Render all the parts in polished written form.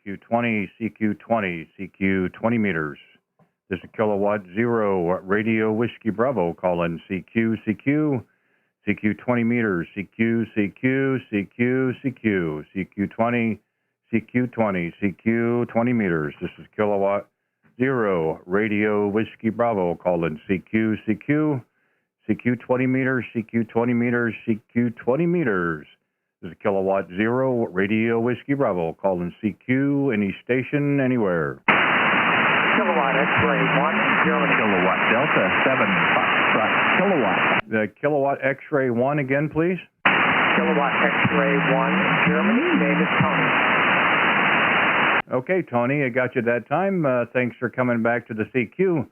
CQ20, CQ20, CQ20 meters. This is Kilowatt Zero Radio Whiskey Bravo calling CQ, CQ, CQ20 meters, CQ, CQ, CQ, CQ, CQ20, CQ20, CQ20 meters. This is Kilowatt Zero Radio Whiskey Bravo calling CQ, CQ, CQ20 meters, CQ20 meters, CQ20 meters. This is Kilowatt Zero Radio Whiskey Bravo calling CQ, any station, anywhere. Kilowatt X-ray 1, Germany. Kilowatt Delta 7, Foxtrot, Kilowatt. The Kilowatt X-ray 1 again, please. Kilowatt X-ray 1, Germany. Name is Tony. Okay, Tony, I got you that time. Thanks for coming back to the CQ.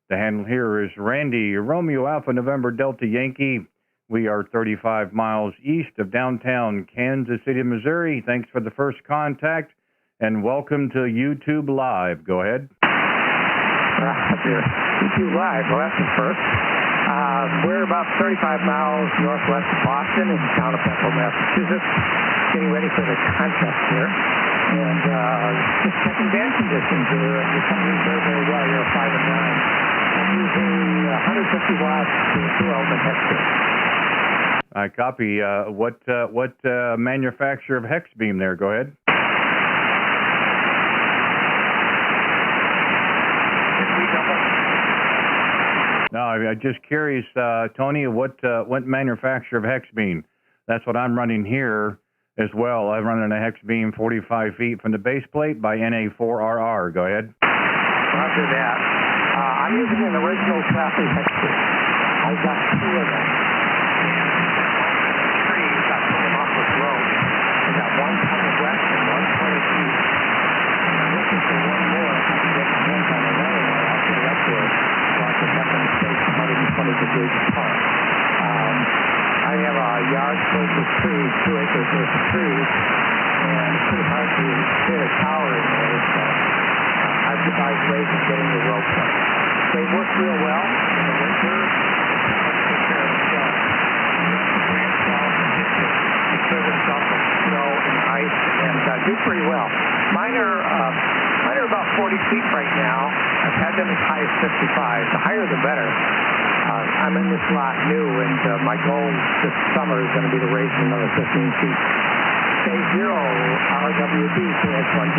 The handle here is Randy, Romeo Alpha November Delta Yankee. We are 35 miles east of downtown Kansas City, Missouri. Thanks for the first contact, and welcome to YouTube Live. Go ahead. YouTube Live, well, that's the first. We're about 35 miles northwest of Boston in the town of Bethel, Massachusetts, getting ready for the contest here. And just checking band conditions. You're coming in very, very well. You're 5 and 9. I'm using 150 watts to 2 ohm hex beam. I copy. What manufacturer of hex beam there? Go ahead. No, I'm just curious, Tony, what manufacturer of hex beam? That's what I'm running here as well. I'm running a hex beam 45 feet from the base plate by NA4RR. Go ahead. Roger that. I'm using an original Classy hex beam. I've got 2 of them. Trees, I put them off with rope. I got one coming west and one coming east. I'm looking for one more. If I can get the ones on the other one, I'll put it up there. So I can have them face 120 degrees apart. I have a yard filled with trees, 2 acres worth of trees, and it's pretty hard to fit a tower in there, so I've devised ways of getting the ropes up. They work real well in the winter. Take care of itself. The branch falls and hits it. They serve itself with snow and ice and do pretty well. Mine are about 40 feet right now. I've had them as high as 55. The higher the better. I'm in this lot new, and my goal this summer is going to be to raise it another 15 feet. K0RWB, KS1D.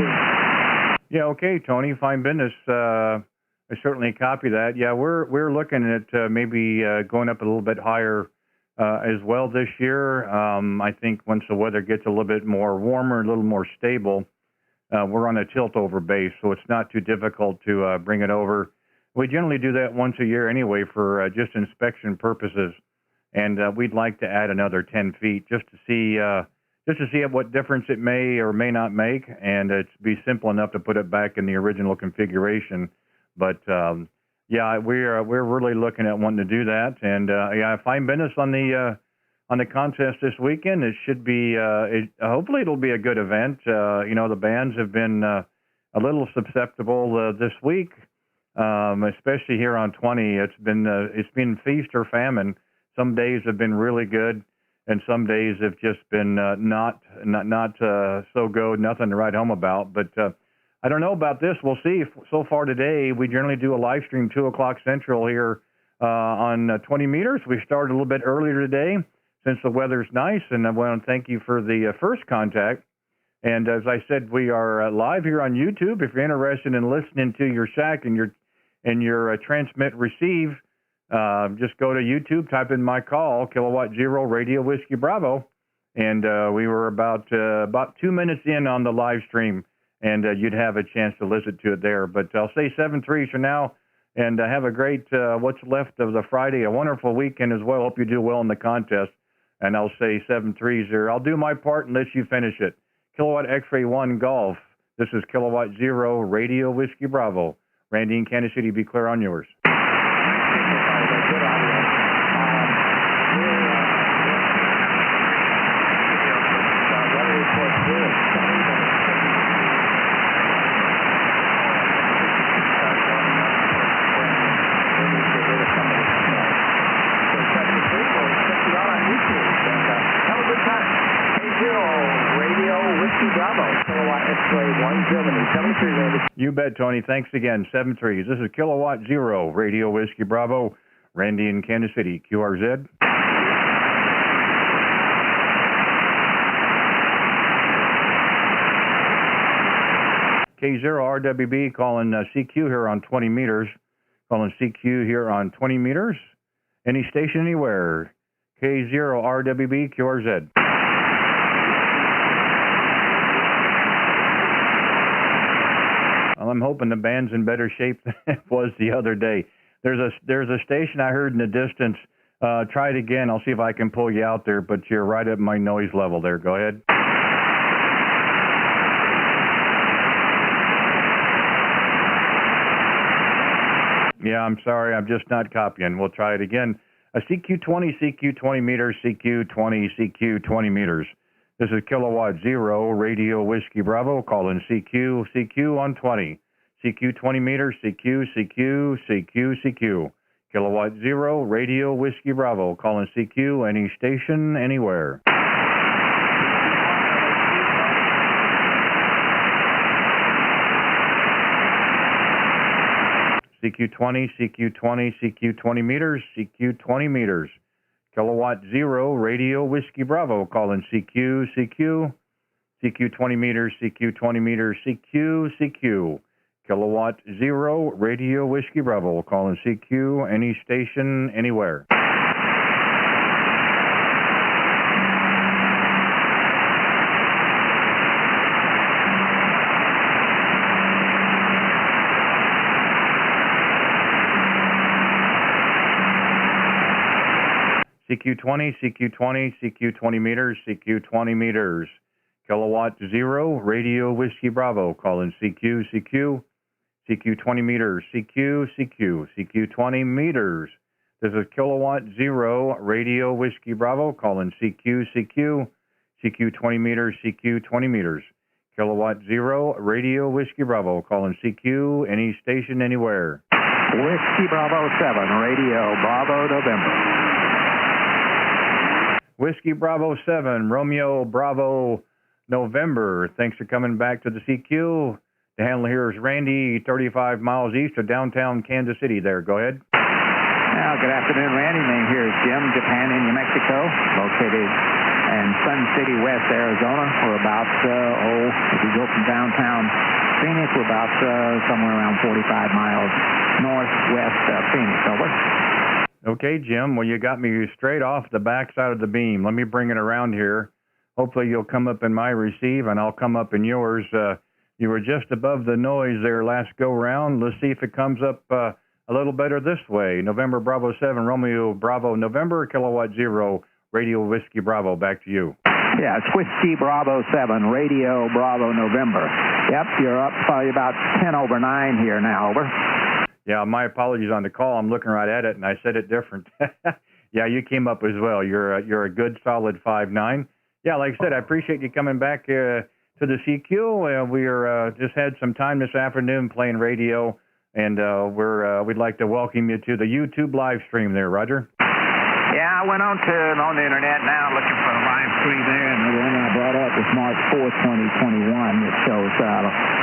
Yeah, okay, Tony, fine business. I certainly copy that. Yeah, we're looking at maybe going up a little bit higher as well this year. I think once the weather gets a little bit more warmer, a little more stable, we're on a tilt-over base, so it's not too difficult to bring it over. We generally do that once a year anyway for just inspection purposes, and we'd like to add another 10 feet just to see what difference it may or may not make, and it's be simple enough to put it back in the original configuration. But yeah, we're really looking at wanting to do that, and yeah, fine business on the contest this weekend. It should be hopefully it'll be a good event. The bands have been a little susceptible this week. Especially here on 20, it's been feast or famine. Some days have been really good, and some days have just been not so good, nothing to write home about. But I don't know about this. We'll see. So far today, we generally do a live stream 2 o'clock Central here on 20 meters. We started a little bit earlier today since the weather's nice, and I want to thank you for the first contact. And as I said, we are live here on YouTube. If you're interested in listening to your shack and your transmit receive, just go to YouTube, type in my call, Kilowatt Zero Radio Whiskey Bravo, and we were about 2 minutes in on the live stream, and you'd have a chance to listen to it there. But I'll say 7-3 for now, and have a great what's left of the Friday, a wonderful weekend as well. Hope you do well in the contest, and I'll say 7-3 there. I'll do my part and let you finish it. Kilowatt X-ray 1 Golf. This is Kilowatt Zero Radio Whiskey Bravo. Randy in Kansas City, be clear on yours. Radio Whiskey Bravo, Kilowatt X-ray 170, 73 Randy. You bet, Tony. Thanks again. 7-3. This is Kilowatt Zero, Radio Whiskey Bravo, Randy in Kansas City, QRZ. K0RWB calling CQ here on 20 meters. Calling CQ here on 20 meters. Any station anywhere. K0RWB, QRZ. Well, I'm hoping the band's in better shape than it was the other day. There's a station I heard in the distance. Try it again. I'll see if I can pull you out there, but you're right at my noise level there. Go ahead. Yeah, I'm sorry. I'm just not copying. We'll try it again. CQ20, CQ20 meters, CQ20, CQ20 meters. This is Kilowatt Zero, Radio Whiskey Bravo, calling CQ, CQ on 20. CQ 20 meters, CQ, CQ, CQ, CQ. Kilowatt Zero, Radio Whiskey Bravo, calling CQ, any station, anywhere. CQ20, CQ20, CQ20 meters, CQ20 meters. Kilowatt Zero, Radio Whiskey Bravo, calling CQ, CQ, CQ 20 meters, CQ 20 meters, CQ, CQ. Kilowatt Zero, Radio Whiskey Bravo, calling CQ, any station, anywhere. CQ20, CQ20, CQ20 meters, CQ20 meters. Kilowatt Zero, Radio Whiskey Bravo, calling CQ, CQ, CQ 20 meters, CQ, CQ, CQ 20 meters. This is Kilowatt Zero, Radio Whiskey Bravo, calling CQ, CQ, CQ 20 meters, CQ 20 meters. Kilowatt Zero, Radio Whiskey Bravo, calling CQ, any station, anywhere. Whiskey Bravo 7, Radio Bravo November. Whiskey Bravo 7, Romeo Bravo November. Thanks for coming back to the CQ. The handler here is Randy, 35 miles east of downtown Kansas City there. Go ahead. Well, good afternoon, Randy. Name here is Jim, Japan in New Mexico, located in Sun City, West Arizona. We're about, if you go from downtown Phoenix, we're about somewhere around 45 miles northwest of Phoenix. Over. Okay, Jim. Well, you got me straight off the backside of the beam. Let me bring it around here. Hopefully you'll come up in my receive, and I'll come up in yours. You were just above the noise there last go-round. Let's see if it comes up a little better this way. November Bravo 7, Romeo Bravo November, Kilowatt Zero, Radio Whiskey Bravo. Back to you. Yeah, it's Whiskey Bravo 7, Radio Bravo November. Yep, you're up probably about 10 over 9 here now. Over. Yeah, my apologies on the call. I'm looking right at it, and I said it different. Yeah, you came up as well. You're a good, solid 5'9". Yeah, like I said, I appreciate you coming back to the CQ. We're just had some time this afternoon playing radio, and we'd like to welcome you to the YouTube live stream there, Roger. Yeah, I went on the internet now looking for the live stream there, and the one I brought up was March 4th, 2021. It shows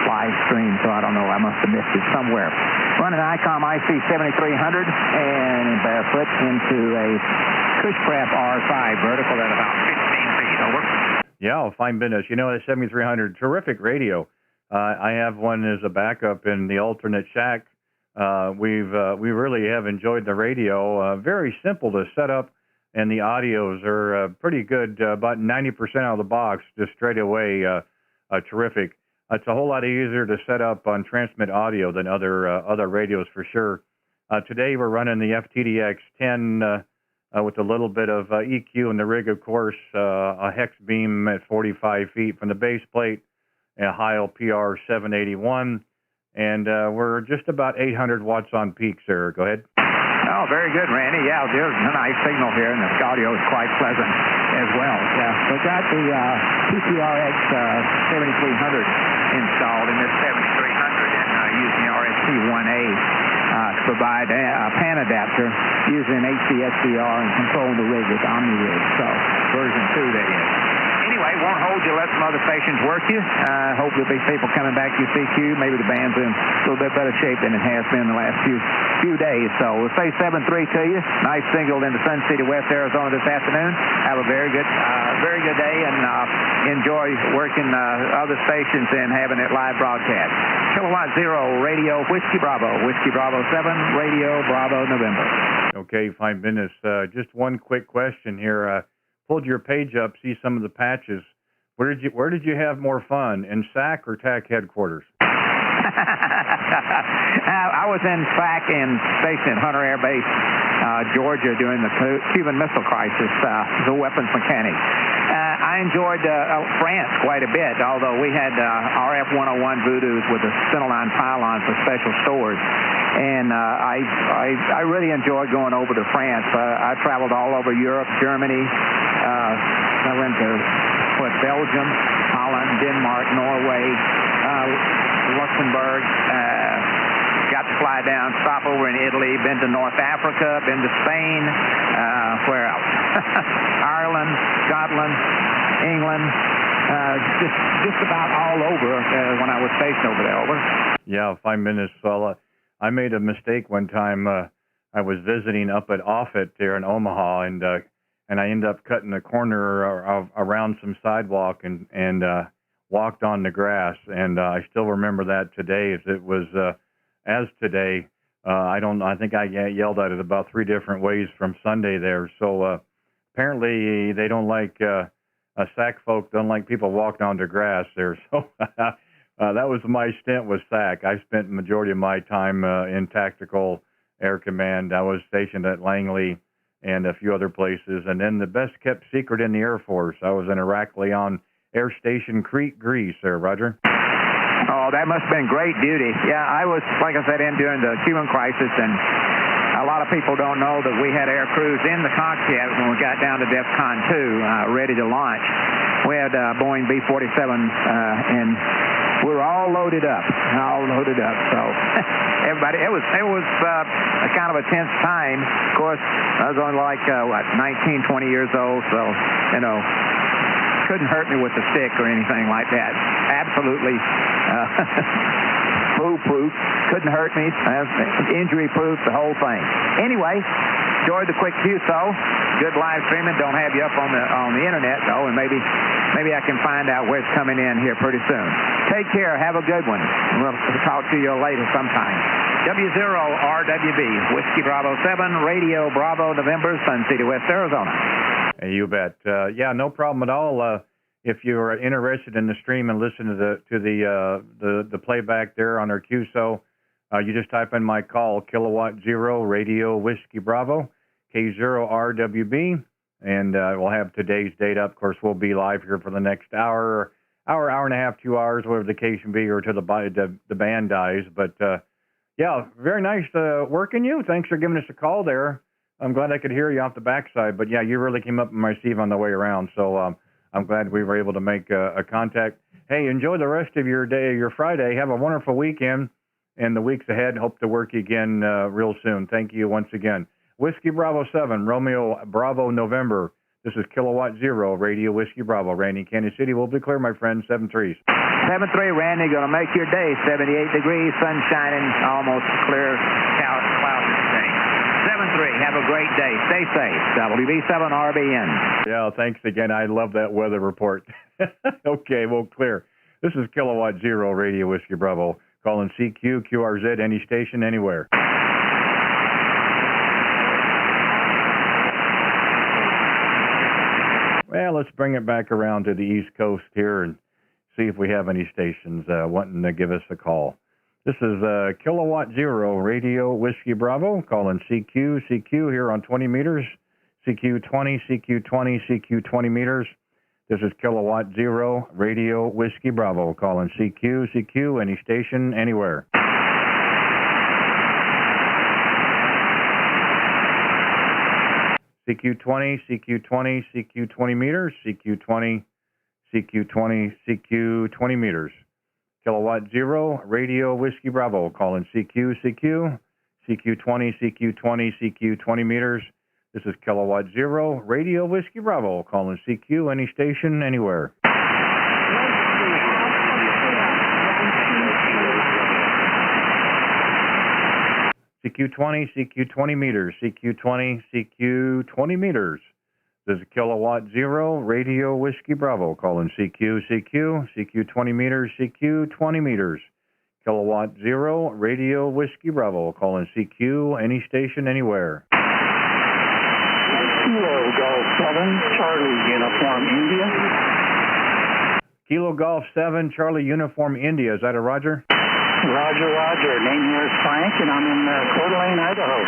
live stream, so I don't know. I must have missed it somewhere. Running ICOM IC 7300 and barefoot into a Cushcraft R5 vertical at about 15 feet. Over. Yeah, well, fine business. You know, the 7300, terrific radio. I have one as a backup in the alternate shack. We really have enjoyed the radio. Very simple to set up, and the audios are pretty good. About 90% out of the box, just straight away, terrific. It's a whole lot easier to set up on transmit audio than other radios for sure. Today we're running the FTDX 10 with a little bit of EQ in the rig, of course, a hex beam at 45 feet from the base plate, a Heil PR 781. And we're just about 800 watts on peaks there. Go ahead. Oh, very good, Randy. Yeah, there's a nice signal here, and the audio is quite pleasant as well. Yeah, we got the PCRX 7300 installed in this 7300 and using the RST-1A to provide a pan adapter using HDSVR and controlling the rig with OmniRig. So version 2, that is. Anyway, won't hold you, let some other stations work you. Hope there'll be people coming back to CQ. Maybe the band's in a little bit better shape than it has been the last few days. So we'll say 7-3 to you. Nice single into Sun City, West Arizona this afternoon. Have a very good day, and enjoy working other stations and having it live broadcast. Kilowatt Zero, Radio Whiskey Bravo 7, Radio Bravo November. Okay, fine business. Just one quick question here. Pulled your page up, see some of the patches. Where did you have more fun, in SAC or TAC headquarters? I was in SAC and stationed at Hunter Air Base, Georgia, during the Cuban Missile Crisis, as a weapons mechanic. I enjoyed France quite a bit, although we had RF-101 Voodoos with a centerline pylon for special stores. And I really enjoyed going over to France. I traveled all over Europe, Germany. I went to Belgium, Holland, Denmark, Norway, Luxembourg. Got to fly down, stop over in Italy, been to North Africa, been to Spain. Where else? Ireland, Scotland, England. Just about all over when I was stationed over there. Over. Yeah, 5 minutes. Well, I made a mistake one time. I was visiting up at Offutt there in Omaha, and I ended up cutting a corner around some sidewalk and walked on the grass. And I still remember that today. As it was as today. I think I yelled at it about 3 different ways from Sunday there. So apparently they don't like SAC folk don't like people walking on the grass there. So. That was my stint with SAC. I spent the majority of my time in tactical air command. I was stationed at Langley and a few other places. And then the best kept secret in the Air Force, I was in Iraq Leon Air Station, Crete, Greece there, Roger. Oh, that must have been great duty. Yeah, I was, like I said, in during the Cuban crisis, and a lot of people don't know that we had air crews in the cockpit when we got down to DEFCON 2, ready to launch. We had Boeing B-47, and we were all loaded up. So everybody, it was a kind of a tense time. Of course, I was only like 19, 20 years old, so couldn't hurt me with a stick or anything like that. Absolutely foolproof. Couldn't hurt me. Injury proof, the whole thing. Anyway, enjoyed the quick QSO. Good live streaming. Don't have you up on the internet though, and maybe I can find out where it's coming in here pretty soon. Take care. Have a good one. We'll talk to you later sometime. K0RWB, Whiskey Bravo 7, Radio Bravo November, Sun City, West Arizona. Hey, you bet. Yeah, no problem at all. If you're interested in the stream and listen to the playback there on our QSO, you just type in my call, Kilowatt Zero Radio Whiskey Bravo, K0RWB, and we'll have today's date up. Of course, we'll be live here for the next hour and a half, 2 hours, whatever the case may be, or till the band dies. But yeah, very nice working you. Thanks for giving us a call there. I'm glad I could hear you off the backside. But yeah, you really came up in my receive on the way around. So I'm glad we were able to make a contact. Hey, enjoy the rest of your day, your Friday. Have a wonderful weekend and the weeks ahead. Hope to work you again real soon. Thank you once again. Whiskey Bravo 7, Romeo Bravo November. This is Kilowatt Zero, Radio Whiskey Bravo. Randy, Kansas City. We'll be clear, my friend. 7-3. 7-3, Randy. Going to make your day. 78 degrees, sun shining, almost clear clouds today. 7-3. Have a great day. Stay safe. WB7RBN. Yeah, thanks again. I love that weather report. Okay, well, clear. This is Kilowatt Zero, Radio Whiskey Bravo. Calling CQ, QRZ, any station, anywhere. Well, let's bring it back around to the East Coast here and see if we have any stations wanting to give us a call. This is Kilowatt Zero, Radio Whiskey Bravo, calling CQ here on 20 meters, CQ20, CQ20 meters. This is Kilowatt Zero, Radio Whiskey Bravo, calling CQ, any station, anywhere. CQ20 meters, CQ20 meters. Kilowatt Zero, Radio Whiskey Bravo, calling CQ20 meters, This is Kilowatt Zero, Radio Whiskey Bravo, calling CQ, any station, anywhere. CQ20, CQ20 meters, CQ20, CQ20 meters. This is Kilowatt Zero, Radio Whiskey Bravo, calling CQ, CQ20 meters, CQ20 meters. Kilowatt Zero, Radio Whiskey Bravo, calling CQ, any station, anywhere. Kilo Golf 7, Charlie Uniform India. Kilo Golf 7, Charlie Uniform India. Is that a Roger? Roger, Roger. Name here is Frank, and I'm in Coeur d'Alene, Idaho.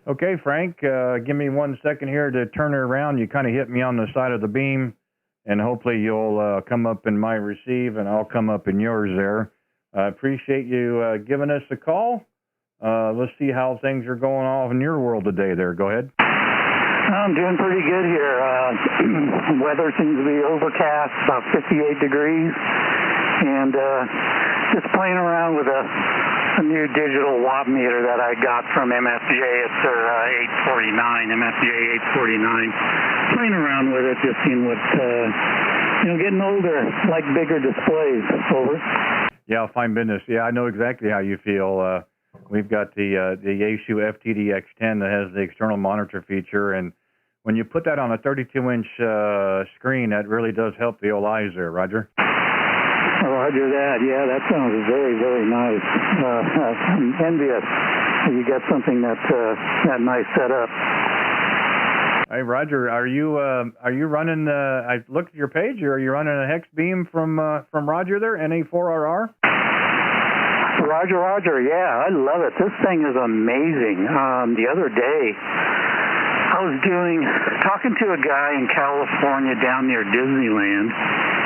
Okay, Frank, give me 1 second here to turn it around. You kind of hit me on the side of the beam, and hopefully you'll come up in my receive, and I'll come up in yours there. I appreciate you giving us a call. Let's see how things are going off in your world today there. Go ahead. I'm doing pretty good here. Weather seems to be overcast, about 58 degrees, and just playing around with a new digital watt meter that I got from MSJ. It's their 849, MSJ 849. Playing around with it, just seeing what, getting older, like bigger displays. Over. Yeah, fine business. Yeah, I know exactly how you feel. We've got the Yaesu FTD-X10 that has the external monitor feature, and when you put that on a 32-inch screen, that really does help the old eyes there, Roger. Roger that. Yeah, that sounds very, very nice. I'm envious that you got something that nice set up. Hey, Roger, are you running? I looked at your page. Are you running a hex beam from Roger there, NA4RR? Roger, Roger. Yeah, I love it. This thing is amazing. The other day, I was talking to a guy in California down near Disneyland,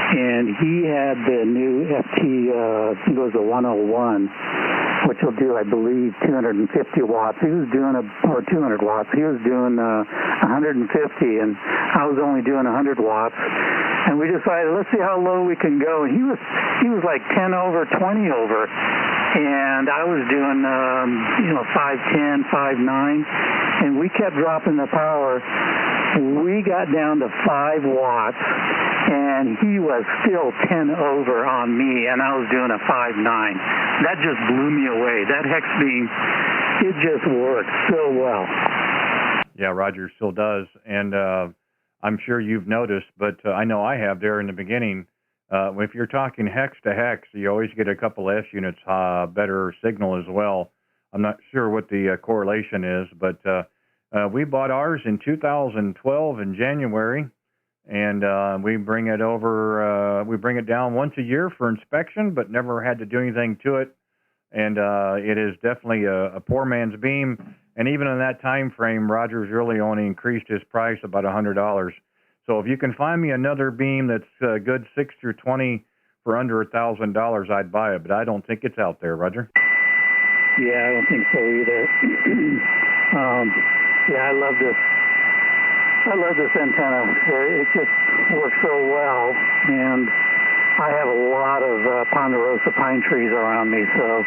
and he had the new FT, I think it was a 101, which will do, I believe, 250 watts. He was doing, or 200 watts. He was doing 150, and I was only doing 100 watts. And we decided, let's see how low we can go. And he was like 10 over, 20 over. And I was doing, 510, 5.9, and we kept dropping the power. We got down to 5 watts, and he was still 10 over on me, and I was doing a 5.9. That just blew me away. That hex beam, it just worked so well. Yeah, Roger still does, and I'm sure you've noticed, but I know I have there in the beginning. If you're talking hex to hex, you always get a couple S units better signal as well. I'm not sure what the correlation is, but we bought ours in 2012 in January, and we bring it over. We bring it down once a year for inspection, but never had to do anything to it. And it is definitely a poor man's beam. And even in that time frame, Rogers really only increased his price about $100. So if you can find me another beam that's good 6 through 20 for under $1,000, I'd buy it. But I don't think it's out there, Roger. Yeah, I don't think so either. Yeah, I love this antenna. It just works so well, and I have a lot of ponderosa pine trees around me, so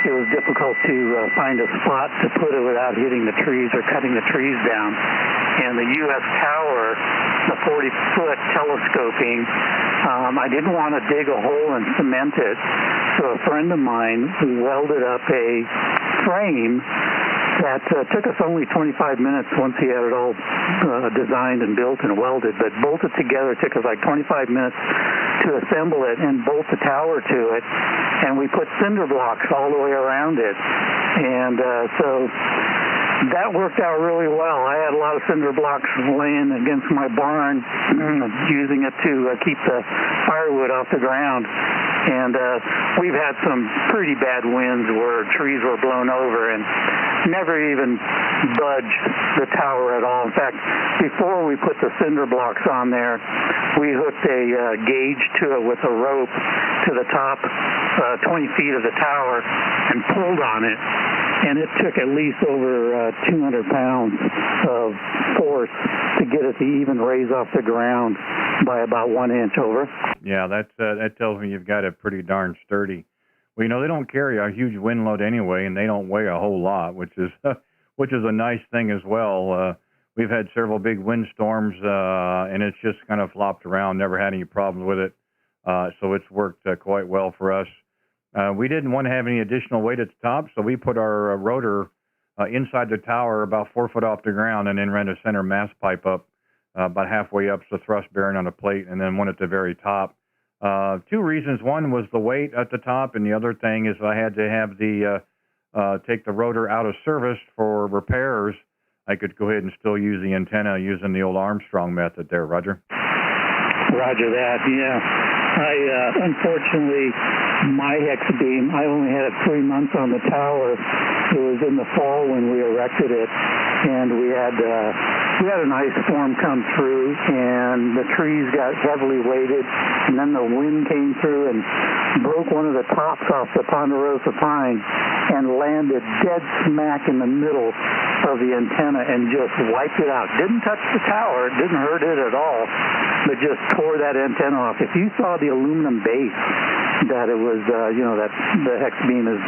it was difficult to find a spot to put it without hitting the trees or cutting the trees down. And the U.S. tower, the 40-foot telescoping, I didn't want to dig a hole and cement it, so a friend of mine welded up a frame that took us only 25 minutes once he had it all designed and built and welded, but bolted together took us like 25 minutes to assemble it and bolt the tower to it, and we put cinder blocks all the way around it, and so that worked out really well. I had a lot of cinder blocks laying against my barn, using it to keep the firewood off the ground. And we've had some pretty bad winds where trees were blown over and never even budged the tower at all. In fact, before we put the cinder blocks on there, we hooked a gauge to it with a rope to the top 20 feet of the tower and pulled on it. And it took at least over 200 pounds of force to get it to even raise off the ground by about 1 inch. Over. Yeah, that tells me you've got it pretty darn sturdy. Well, they don't carry a huge wind load anyway, and they don't weigh a whole lot, which is a nice thing as well. we've had several big windstorms, and it's just kind of flopped around. Never had any problems with it, so it's worked quite well for us. We didn't want to have any additional weight at the top, so we put our rotor inside the tower about 4 foot off the ground, and then ran a center mass pipe up about halfway up, so thrust bearing on a plate, and then one at the very top. Two reasons. One was the weight at the top, and the other thing is I had to have the take the rotor out of service for repairs. I could go ahead and still use the antenna using the old Armstrong method there, Roger. Roger that, yeah. Unfortunately, my hex beam, I only had it 3 months on the tower. It was in the fall when we erected it, and we had an ice storm come through, and the trees got heavily weighted, and then the wind came through and broke one of the tops off the ponderosa pine and landed dead smack in the middle of the antenna and just wiped it out. Didn't touch the tower, didn't hurt it at all, but just tore that antenna off. If you saw the aluminum base that it was, that the hex beam is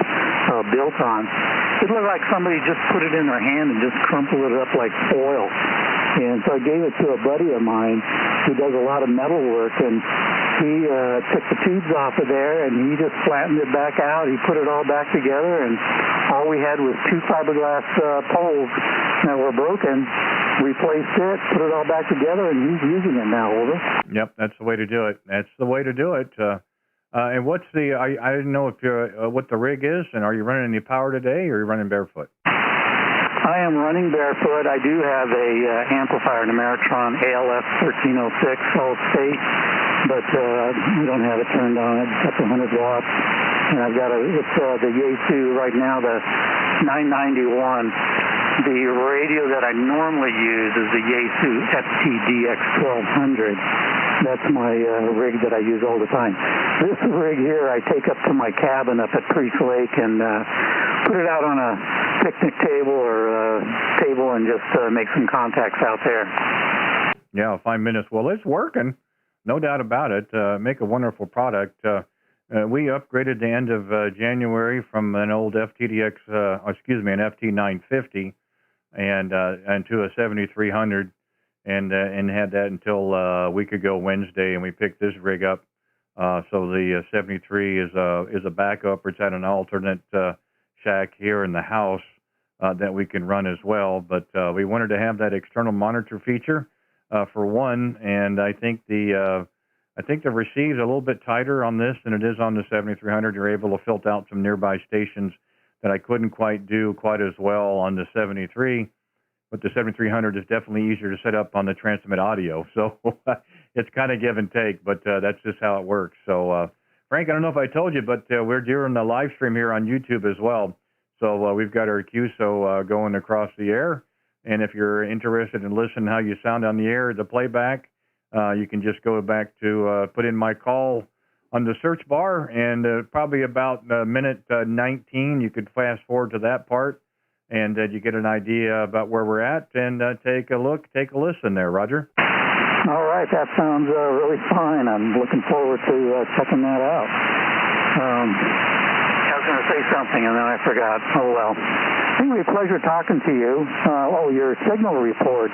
built on, it looked like somebody just put it in their hand and just crumpled it up like foil. And so I gave it to a buddy of mine who does a lot of metal work, and he took the tubes off of there, and he just flattened it back out. He put it all back together, and all we had was 2 fiberglass poles that were broken, replaced it, put it all back together, and he's using it now, over. Yep, that's the way to do it. That's the way to do it. And what's the, I didn't know if you're, what the rig is, and are you running any power today, or are you running barefoot? I am running barefoot. I do have a amplifier, an Ameritron ALF 1306 solid state, but we don't have it turned on. It's up to 100 watts, and I've got it's the Yaesu right now, the 991. The radio that I normally use is the Yaesu FTDX 1200. That's my rig that I use all the time. This rig here I take up to my cabin up at Priest Lake and put it out on a picnic table or table and just make some contacts out there. Yeah, 5 minutes. Well, it's working. No doubt about it. Make a wonderful product. We upgraded the end of January from an old FTDX, an FT950 and to a 7300. And had that until a week ago Wednesday, and we picked this rig up. So the 73 is a backup. It's at an alternate shack here in the house that we can run as well. But we wanted to have that external monitor feature for one, and I think the receive's a little bit tighter on this than it is on the 7300. You're able to filter out some nearby stations that I couldn't quite do quite as well on the 73. But the 7300 is definitely easier to set up on the transmit audio. So it's kind of give and take, but that's just how it works. So, Frank, I don't know if I told you, but we're doing the live stream here on YouTube as well. So we've got our QSO going across the air. And if you're interested in listening how you sound on the air, the playback, you can just go back to put in my call on the search bar. And probably about minute 19, you could fast forward to that part. And you get an idea about where we're at, and take a listen there, Roger. All right, that sounds really fine. I'm looking forward to checking that out. I was going to say something, and then I forgot. Oh, well. I think it was a pleasure talking to you. Your signal report.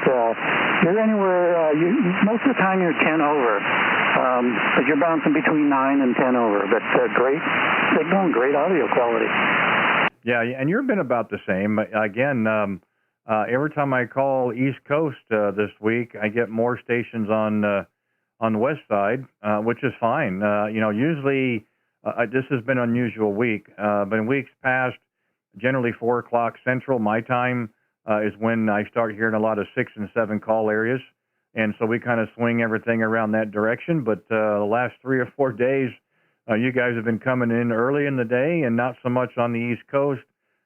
You're anywhere, most of the time you're 10 over, but you're bouncing between 9 and 10 over. But great signal and great audio quality. Yeah, and you've been about the same. Again, every time I call East Coast this week, I get more stations on the west side, which is fine. Usually this has been an unusual week, but in weeks past, generally 4 o'clock Central, my time, is when I start hearing a lot of 6 and 7 call areas, and so we kind of swing everything around that direction. But the last 3 or 4 days, you guys have been coming in early in the day and not so much on the East Coast.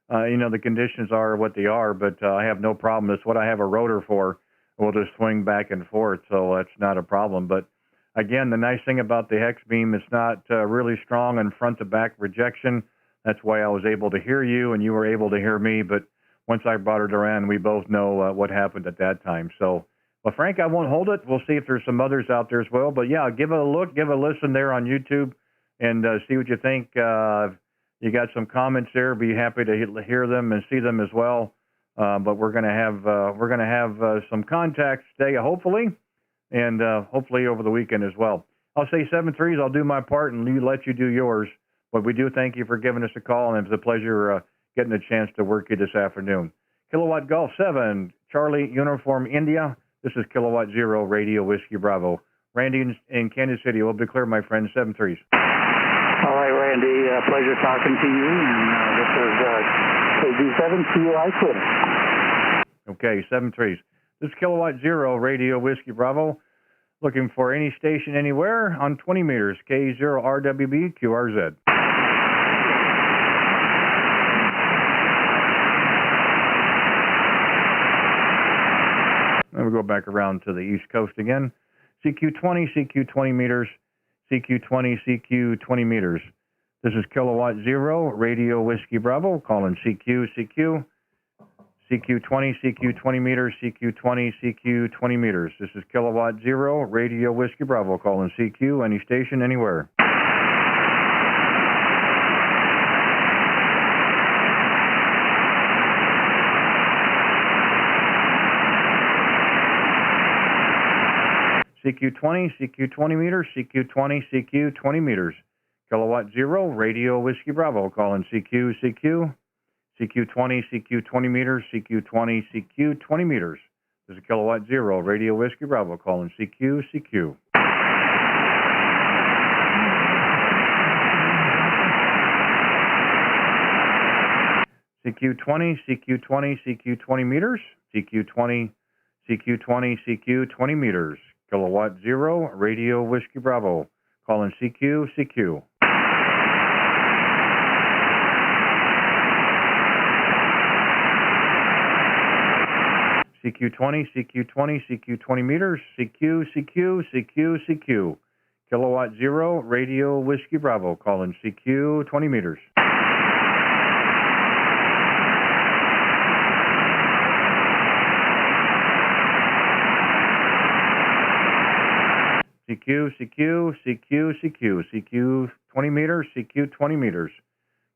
The conditions are what they are, but I have no problem. That's what I have a rotor for. We'll just swing back and forth, so that's not a problem. But again, the nice thing about the hex beam, it's not really strong in front-to-back rejection. That's why I was able to hear you, and you were able to hear me. But once I brought it around, we both know what happened at that time. So, well, Frank, I won't hold it. We'll see if there's some others out there as well. But, yeah, give it a look, give it a listen there on YouTube. And see what you think. You got some comments there. Be happy to hear them and see them as well. but we're going to have some contacts today, hopefully, and hopefully over the weekend as well. I'll say 7-3s. I'll do my part and let you do yours. But we do thank you for giving us a call, and it was a pleasure getting a chance to work you this afternoon. Kilowatt Golf 7, Charlie Uniform India. This is Kilowatt 0, Radio Whiskey Bravo. Randy in Kansas City. We'll be clear, my friend. 7-3s. All right, Randy. Pleasure talking to you. And this is KD7 CUI Twitter. Okay, 7-3s. This is Kilowatt 0, Radio Whiskey Bravo. Looking for any station anywhere on 20 meters. K0RWB QRZ. Then we go back around to the East Coast again. CQ20, CQ20 meters. CQ20, CQ20 meters. This is Kilowatt 0, Radio Whiskey Bravo, calling CQ, CQ. CQ20, CQ20 meters, CQ20, CQ20 meters. This is Kilowatt 0, Radio Whiskey Bravo, calling CQ, any station, anywhere. CQ20, CQ20 meters, CQ20, CQ20 meters. Kilowatt 0, Radio Whiskey Bravo, calling CQ, CQ. CQ20, CQ20 meters, CQ20, CQ20 meters. This is Kilowatt 0, Radio Whiskey Bravo, calling CQ, CQ. CQ20, CQ20, CQ20 meters, CQ20, CQ20, CQ20 meters. Kilowatt 0, Radio Whiskey Bravo, calling CQ, CQ. CQ20, CQ20, CQ20 meters, CQ, CQ, CQ, CQ. Kilowatt 0, Radio Whiskey Bravo, calling CQ, 20 meters. CQ, CQ, CQ, CQ, CQ 20 meters, CQ 20 meters.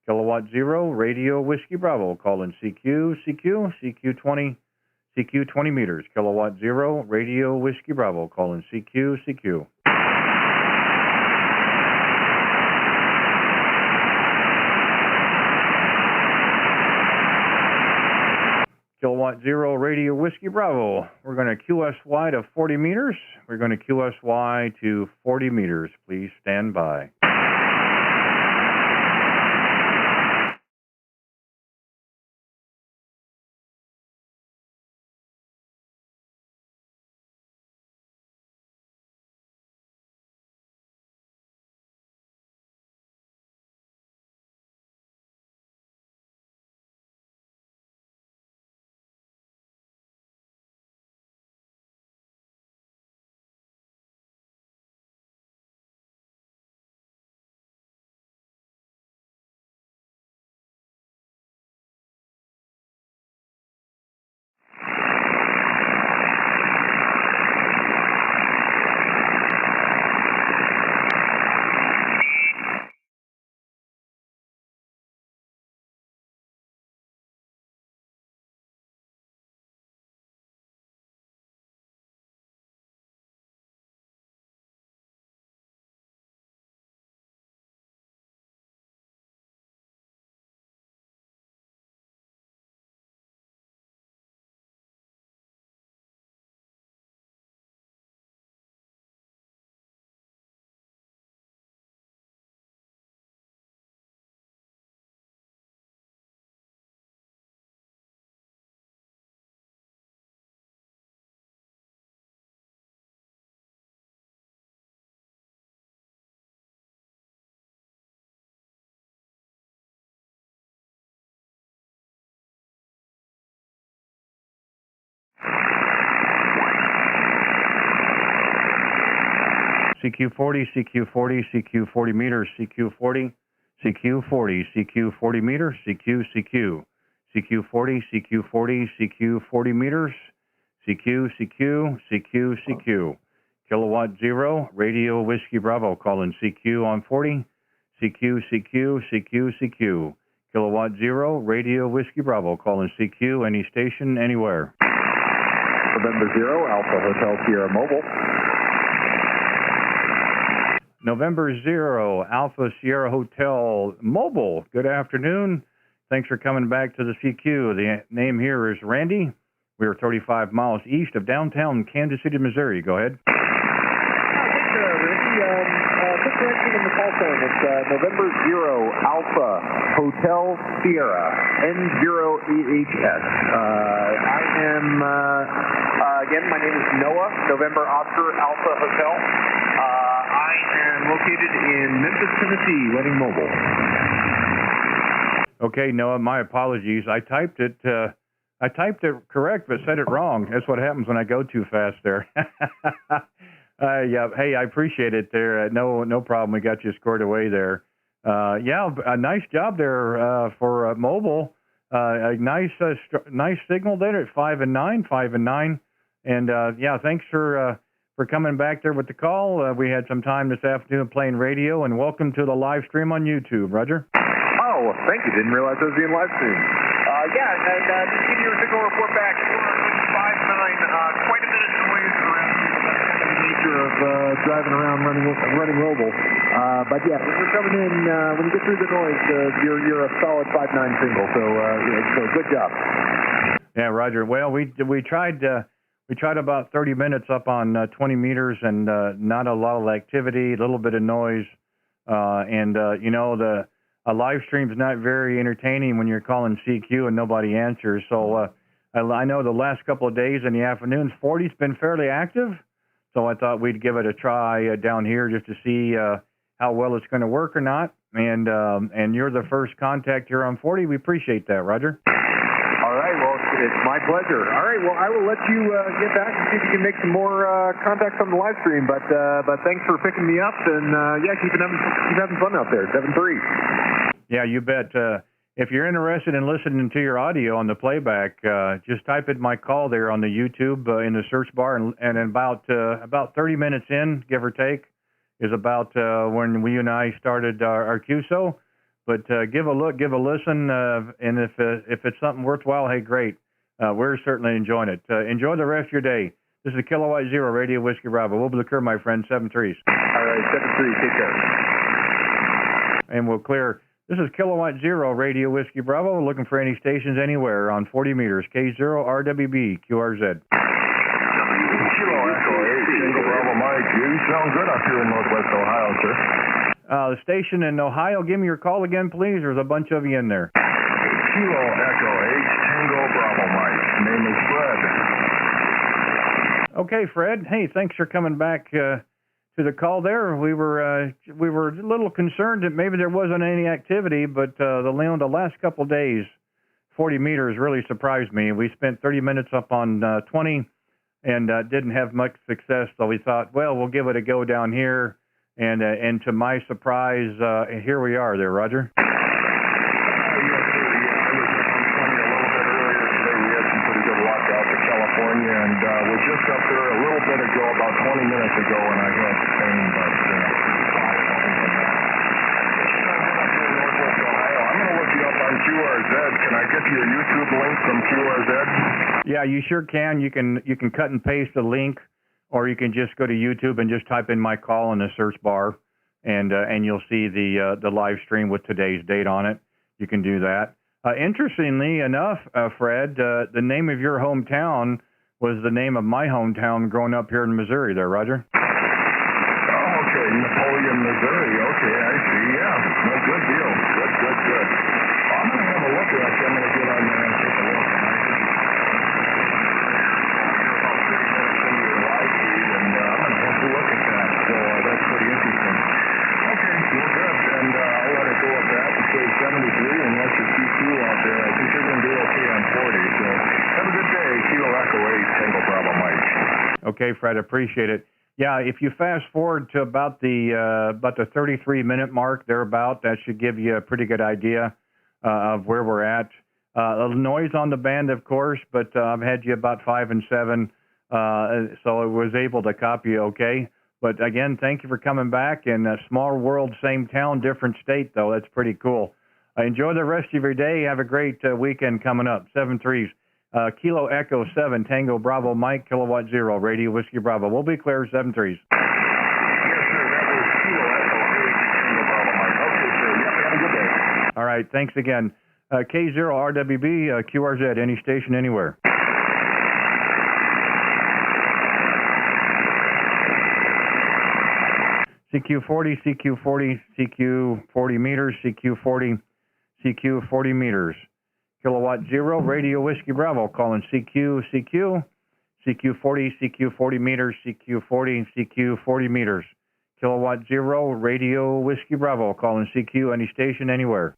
Kilowatt 0, Radio Whiskey Bravo, calling CQ, CQ, CQ 20, CQ 20 meters. Kilowatt 0, Radio Whiskey Bravo, calling CQ, CQ. Kilowatt 0, Radio Whiskey Bravo. We're going to QSY to 40 meters. We're going to QSY to 40 meters. Please stand by. CQ40, CQ40, CQ40 meters, CQ40, CQ40, CQ40 meters, CQ, CQ, CQ40, CQ40, CQ40 meters, CQ, CQ, CQ, CQ. Kilowatt 0, Radio Whiskey Bravo, calling CQ on 40, CQ, CQ, CQ, CQ. Kilowatt Zero, Radio Whiskey Bravo, calling CQ, any station, anywhere. November 0, Alpha Hotel Sierra Mobile. November 0, Alpha Sierra Hotel Mobile. Good afternoon. Thanks for coming back to the CQ. The name here is Randy. We are 35 miles east of downtown Kansas City, Missouri. Go ahead. Quick correction in the call sign. It's November 0, Alpha Hotel Sierra, N0EHS. I am, again, my name is Noah, November Oscar Alpha Hotel. I am located in Memphis, Tennessee, running mobile. Okay, Noah, my apologies. I typed it correct, but said it wrong. That's what happens when I go too fast there. Yeah, hey, I appreciate it there. No problem. We got you scored away there. Yeah, a nice job there for mobile. A nice signal there at 5 and 9. And yeah, thanks for coming back there with the call. We had some time this afternoon playing radio, and welcome to the live stream on YouTube, Roger. Oh, thank you. Didn't realize I was being live streamed. Yeah, and just give you a signal report back. 5-9, quite a bit of noise around here. That's the nature of driving around running mobile. But yeah, when you're coming in, when you get through the noise, you're a solid 5-9 single. So, so good job. Yeah, Roger. Well, we tried about 30 minutes up on 20 meters, and not a lot of activity, a little bit of noise, and you know, a live stream's not very entertaining when you're calling CQ and nobody answers. So I know the last couple of days in the afternoons, 40's been fairly active. So I thought we'd give it a try down here just to see how well it's going to work or not. And you're the first contact here on 40. We appreciate that, Roger. All right, well, it's my pleasure. All right, well, I will let you get back and see if you can make some more contacts on the live stream. But thanks for picking me up, and yeah, keep having fun out there. 7-3. Yeah, you bet. If you're interested in listening to your audio on the playback, just type in my call there on the YouTube in the search bar, and about 30 minutes in, give or take, is about when we and I started our QSO. But give a look, give a listen, and if it's something worthwhile, hey, great. We're certainly enjoying it. Enjoy the rest of your day. This is Kilowatt Zero, Radio Whiskey Bravo. We'll be clear, my friend, 7-3s. All right, 7-3, take care. And we'll clear. This is Kilowatt Zero, Radio Whiskey Bravo. Looking for any stations anywhere on 40 meters. K0RWB, QRZ. Bravo Mike, you sound good up here in Northwest Ohio, sir. The station in Ohio, give me your call again, please. There's a bunch of you in there. Kilo Echo 8, Tango Bravo Mike. Name is Fred. Okay, Fred. Hey, thanks for coming back to the call there. We were a little concerned that maybe there wasn't any activity, but the last couple of days, 40 meters really surprised me. We spent 30 minutes up on 20 and didn't have much success, so we thought, well, we'll give it a go down here. And to my surprise, here we are there, Roger. Yes, sir. Yeah, I was up on 20 a little bit earlier today. We had some pretty good luck out to California, and we're just up there a little bit ago, about 20 minutes ago, and I had Spain, but I'm going to look you up on QRZ. Can I get your YouTube link from QRZ? Yeah, you sure can. You can cut and paste the link. Or you can just go to YouTube and just type in my call in the search bar, and you'll see the live stream with today's date on it. You can do that. Interestingly enough, Fred, the name of your hometown was the name of my hometown growing up here in Missouri there, Roger. Oh, okay, Napoleon, Missouri. Okay, I see. Yeah, no, good deal. Good. I'm going to have a look at it. I'm going to get on there and take a look. That's pretty interesting. Okay, well, good. And I'll let it go at that and say 73 and let your CQ out there. I think you're going to do okay on 40. So have a good day. Kilo Echo 8, Tango Bravo Mike. Okay, Fred, appreciate it. Yeah, if you fast forward to about the 33-minute mark, thereabout, that should give you a pretty good idea of where we're at. A noise on the band, of course, but I've had you about 5 and 7, so I was able to copy you okay. But again, thank you for coming back. And small world, same town, different state, though. That's pretty cool. Enjoy the rest of your day. Have a great weekend coming up. 7-3s. Kilo Echo 7, Tango Bravo Mike, Kilowatt 0, Radio Whiskey Bravo. We'll be clear, 7-3s. Yes, sir. That was Kilo Echo 8, Tango Bravo Mike. Okay, sir. Yep, have a good day. All right, thanks again. K0RWB, QRZ, any station, anywhere. CQ40, CQ40, CQ40 meters, CQ40, CQ40 meters. Kilowatt 0, Radio Whiskey Bravo, calling CQ, CQ, CQ40, CQ40 meters, CQ40, CQ40 meters. Kilowatt 0, Radio Whiskey Bravo, calling CQ, any station, anywhere.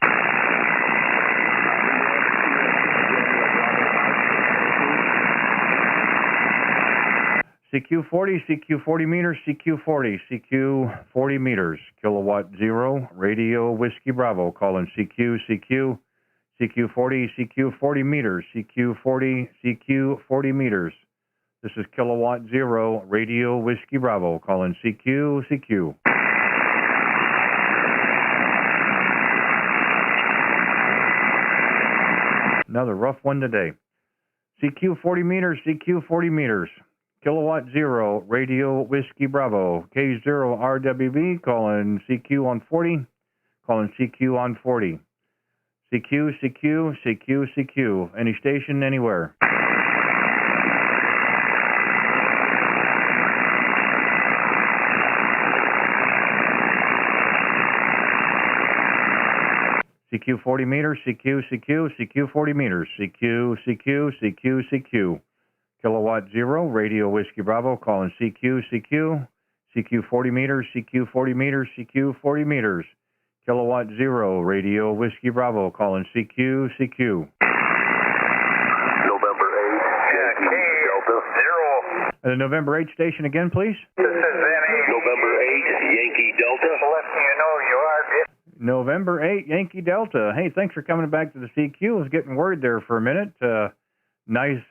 CQ40, CQ40 meters, CQ40, CQ40 meters. Kilowatt 0, Radio Whiskey Bravo, calling CQ, CQ, CQ40, CQ40 meters, CQ40, CQ40 meters. This is Kilowatt 0, Radio Whiskey Bravo, calling CQ, CQ. Another rough one today. CQ40 meters, CQ40 meters. Kilowatt 0, Radio Whiskey Bravo, K0RWB, calling CQ on 40, calling CQ on 40. CQ, CQ, CQ, CQ, any station, anywhere. CQ 40 meters, CQ, CQ, CQ 40 meters, CQ, CQ, CQ, CQ. Kilowatt 0, Radio Whiskey Bravo, calling CQ, CQ, CQ 40 meters, CQ 40 meters, CQ 40 meters. Kilowatt 0, Radio Whiskey Bravo, calling CQ, CQ. November 8, Yankee Delta 0. The November 8 station again, please. This is Vinny. November 8, Yankee Delta. Just letting you know you are getting. November 8, Yankee Delta. Hey, thanks for coming back to the CQ. I was getting worried there for a minute. Nice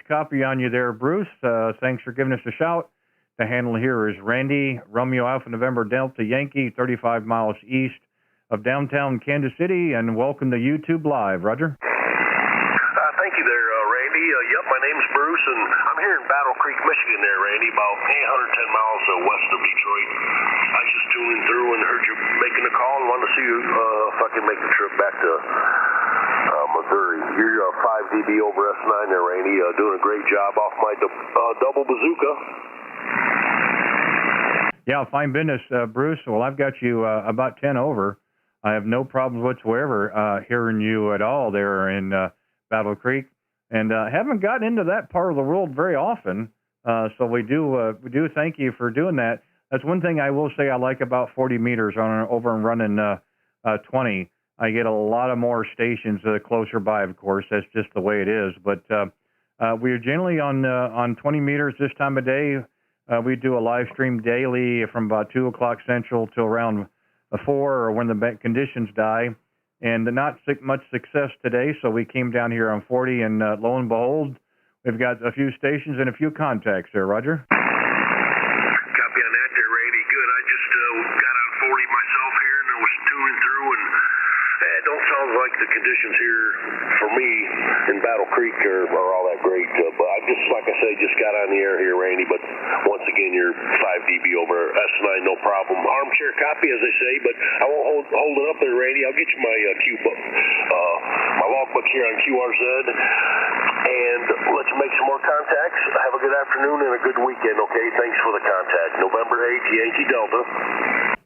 copy on you there, Bruce. Thanks for giving us a shout. The handle here is Randy, Romeo Alpha November Delta Yankee, 35 miles east of downtown Kansas City, and welcome to YouTube Live. Roger. Thank you there, Randy. Yep, my name's Bruce, and I'm here in Battle Creek, Michigan there, Randy, about 110 miles west of Detroit. I was just tuning through and heard you making a call and wanted to see if I can make the trip back to Missouri. You're 5 dB over S9 there, Randy. Doing a great job off my double bazooka. Yeah, fine business, Bruce. Well, I've got you about 10 over. I have no problems whatsoever hearing you at all there in Battle Creek, and haven't gotten into that part of the world very often. So we do thank you for doing that. That's one thing I will say I like about 40 meters over and running 20. I get a lot of more stations closer by, of course. That's just the way it is. But we are generally on 20 meters this time of day. We do a live stream daily from about 2 o'clock Central till around 4 or when the conditions die. And not much success today, so we came down here on 40, and lo and behold, we've got a few stations and a few contacts there. Roger? Copy on that there, Randy. Good. I just got on 40 myself here, and I was tuning through, and it don't sound like the conditions here for me in Battle Creek are all that great. But I just, like I say, just got on the air here, Randy. But once again, you're 5 dB over S9, no problem. Armchair copy, as they say, but I won't hold it up there, Randy. I'll get you my my logbook here on QRZ, and let you make some more contacts. Have a good afternoon and a good weekend, okay? Thanks for the contact. November 8th, Yankee Delta.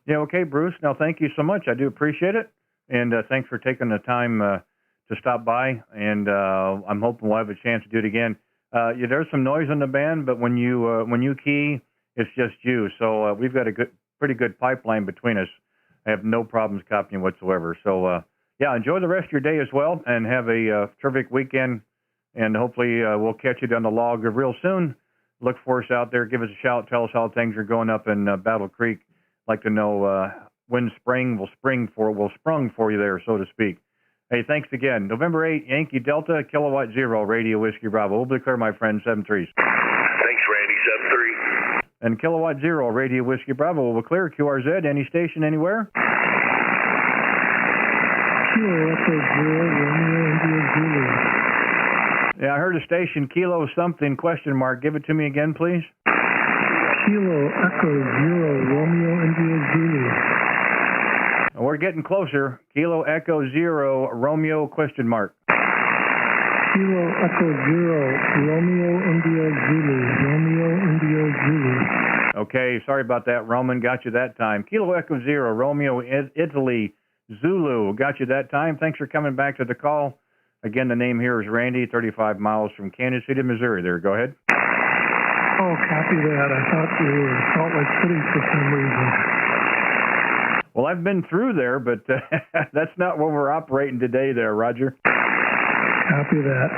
Yeah, okay, Bruce. Now, thank you so much. I do appreciate it. And thanks for taking the time to stop by. And I'm hoping we'll have a chance to do it again. There's some noise on the band, but when you key, it's just you. So we've got a pretty good pipeline between us. I have no problems copying whatsoever. So, yeah, enjoy the rest of your day as well, and have a terrific weekend. And hopefully we'll catch you down the log real soon. Look for us out there. Give us a shout. Tell us how things are going up in Battle Creek. Like to know when spring will sprung for you there, so to speak. Hey, thanks again. November 8, Yankee Delta, Kilowatt 0, Radio Whiskey Bravo. We'll be clear, my friend, 7-3s. Thanks, Randy, 7-3. And Kilowatt 0, Radio Whiskey Bravo. We'll be clear, QRZ, any station, anywhere. Kilo Echo Zero, Romeo India Zulu. Yeah, I heard a station, Kilo something, question mark. Give it to me again, please. Kilo Echo Zero, Romeo India Zulu. We're getting closer. Kilo Echo Zero, Romeo, question mark. Kilo Echo Zero, Romeo India Zulu, Romeo India Zulu. Okay, sorry about that, Roman. Got you that time. Kilo Echo Zero, Romeo, Italy, Zulu. Got you that time. Thanks for coming back to the call. Again, the name here is Randy, 35 miles from Kansas City, Missouri. There, go ahead. Oh, copy that. I thought we were in Salt Lake City for some reason. Well, I've been through there, but that's not where we're operating today there, Roger. Copy that.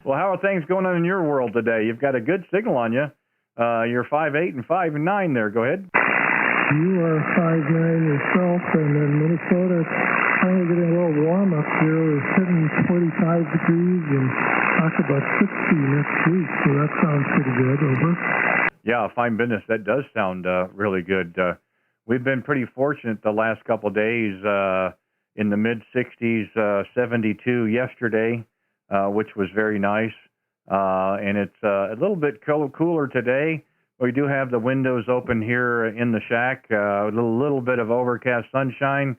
Well, how are things going on in your world today? You've got a good signal on you. You're 5'8" and 5'9" there. Go ahead. You are 5'9" yourself, and in Minnesota, it's finally getting a little warm up here. We're hitting 45 degrees and talk about 60 next week, so that sounds pretty good. Over. Yeah, fine business. That does sound really good. We've been pretty fortunate the last couple of days in the mid-60s, 72 yesterday, which was very nice. And it's a little bit cooler today. We do have the windows open here in the shack, a little bit of overcast sunshine,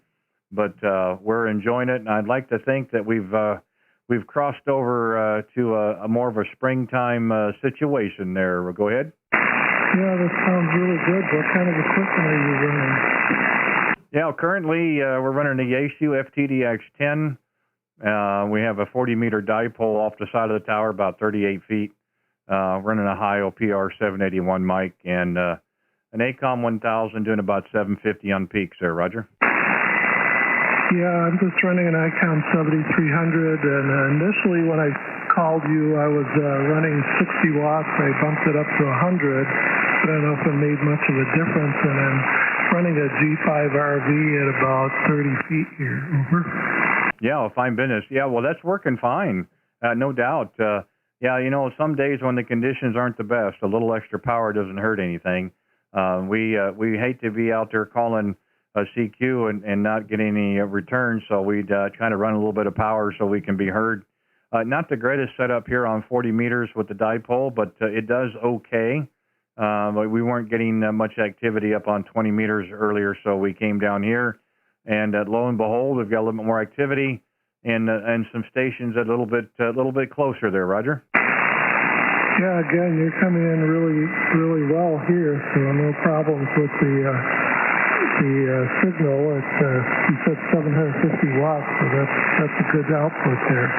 but we're enjoying it. And I'd like to think that we've crossed over to a more of a springtime situation there. Go ahead. Yeah, that sounds really good. What kind of equipment are you running? Yeah, currently we're running the Yaesu FTDX-10. We have a 40-meter dipole off the side of the tower, about 38 feet. Running a Hio PR781 mic and an ACOM 1000 doing about 750 on peaks there, Roger. Yeah, I'm just running an ICOM 7300, and initially when I called you, I was running 60 watts. I bumped it up to 100, but I don't know if it made much of a difference, and I'm running a G5RV at about 30 feet here. Over. Yeah, fine business. Yeah, well, that's working fine, no doubt. Yeah, you know, some days when the conditions aren't the best, a little extra power doesn't hurt anything. We hate to be out there calling a CQ and not get any return, so we'd try to run a little bit of power so we can be heard. Not the greatest setup here on 40 meters with the dipole, but it does okay. But we weren't getting much activity up on 20 meters earlier, so we came down here, and lo and behold, we've got a little bit more activity and some stations a little bit closer there, Roger. Yeah, again, you're coming in really well here, so no problems with the signal. It's you said 750 watts, so that's a good output there.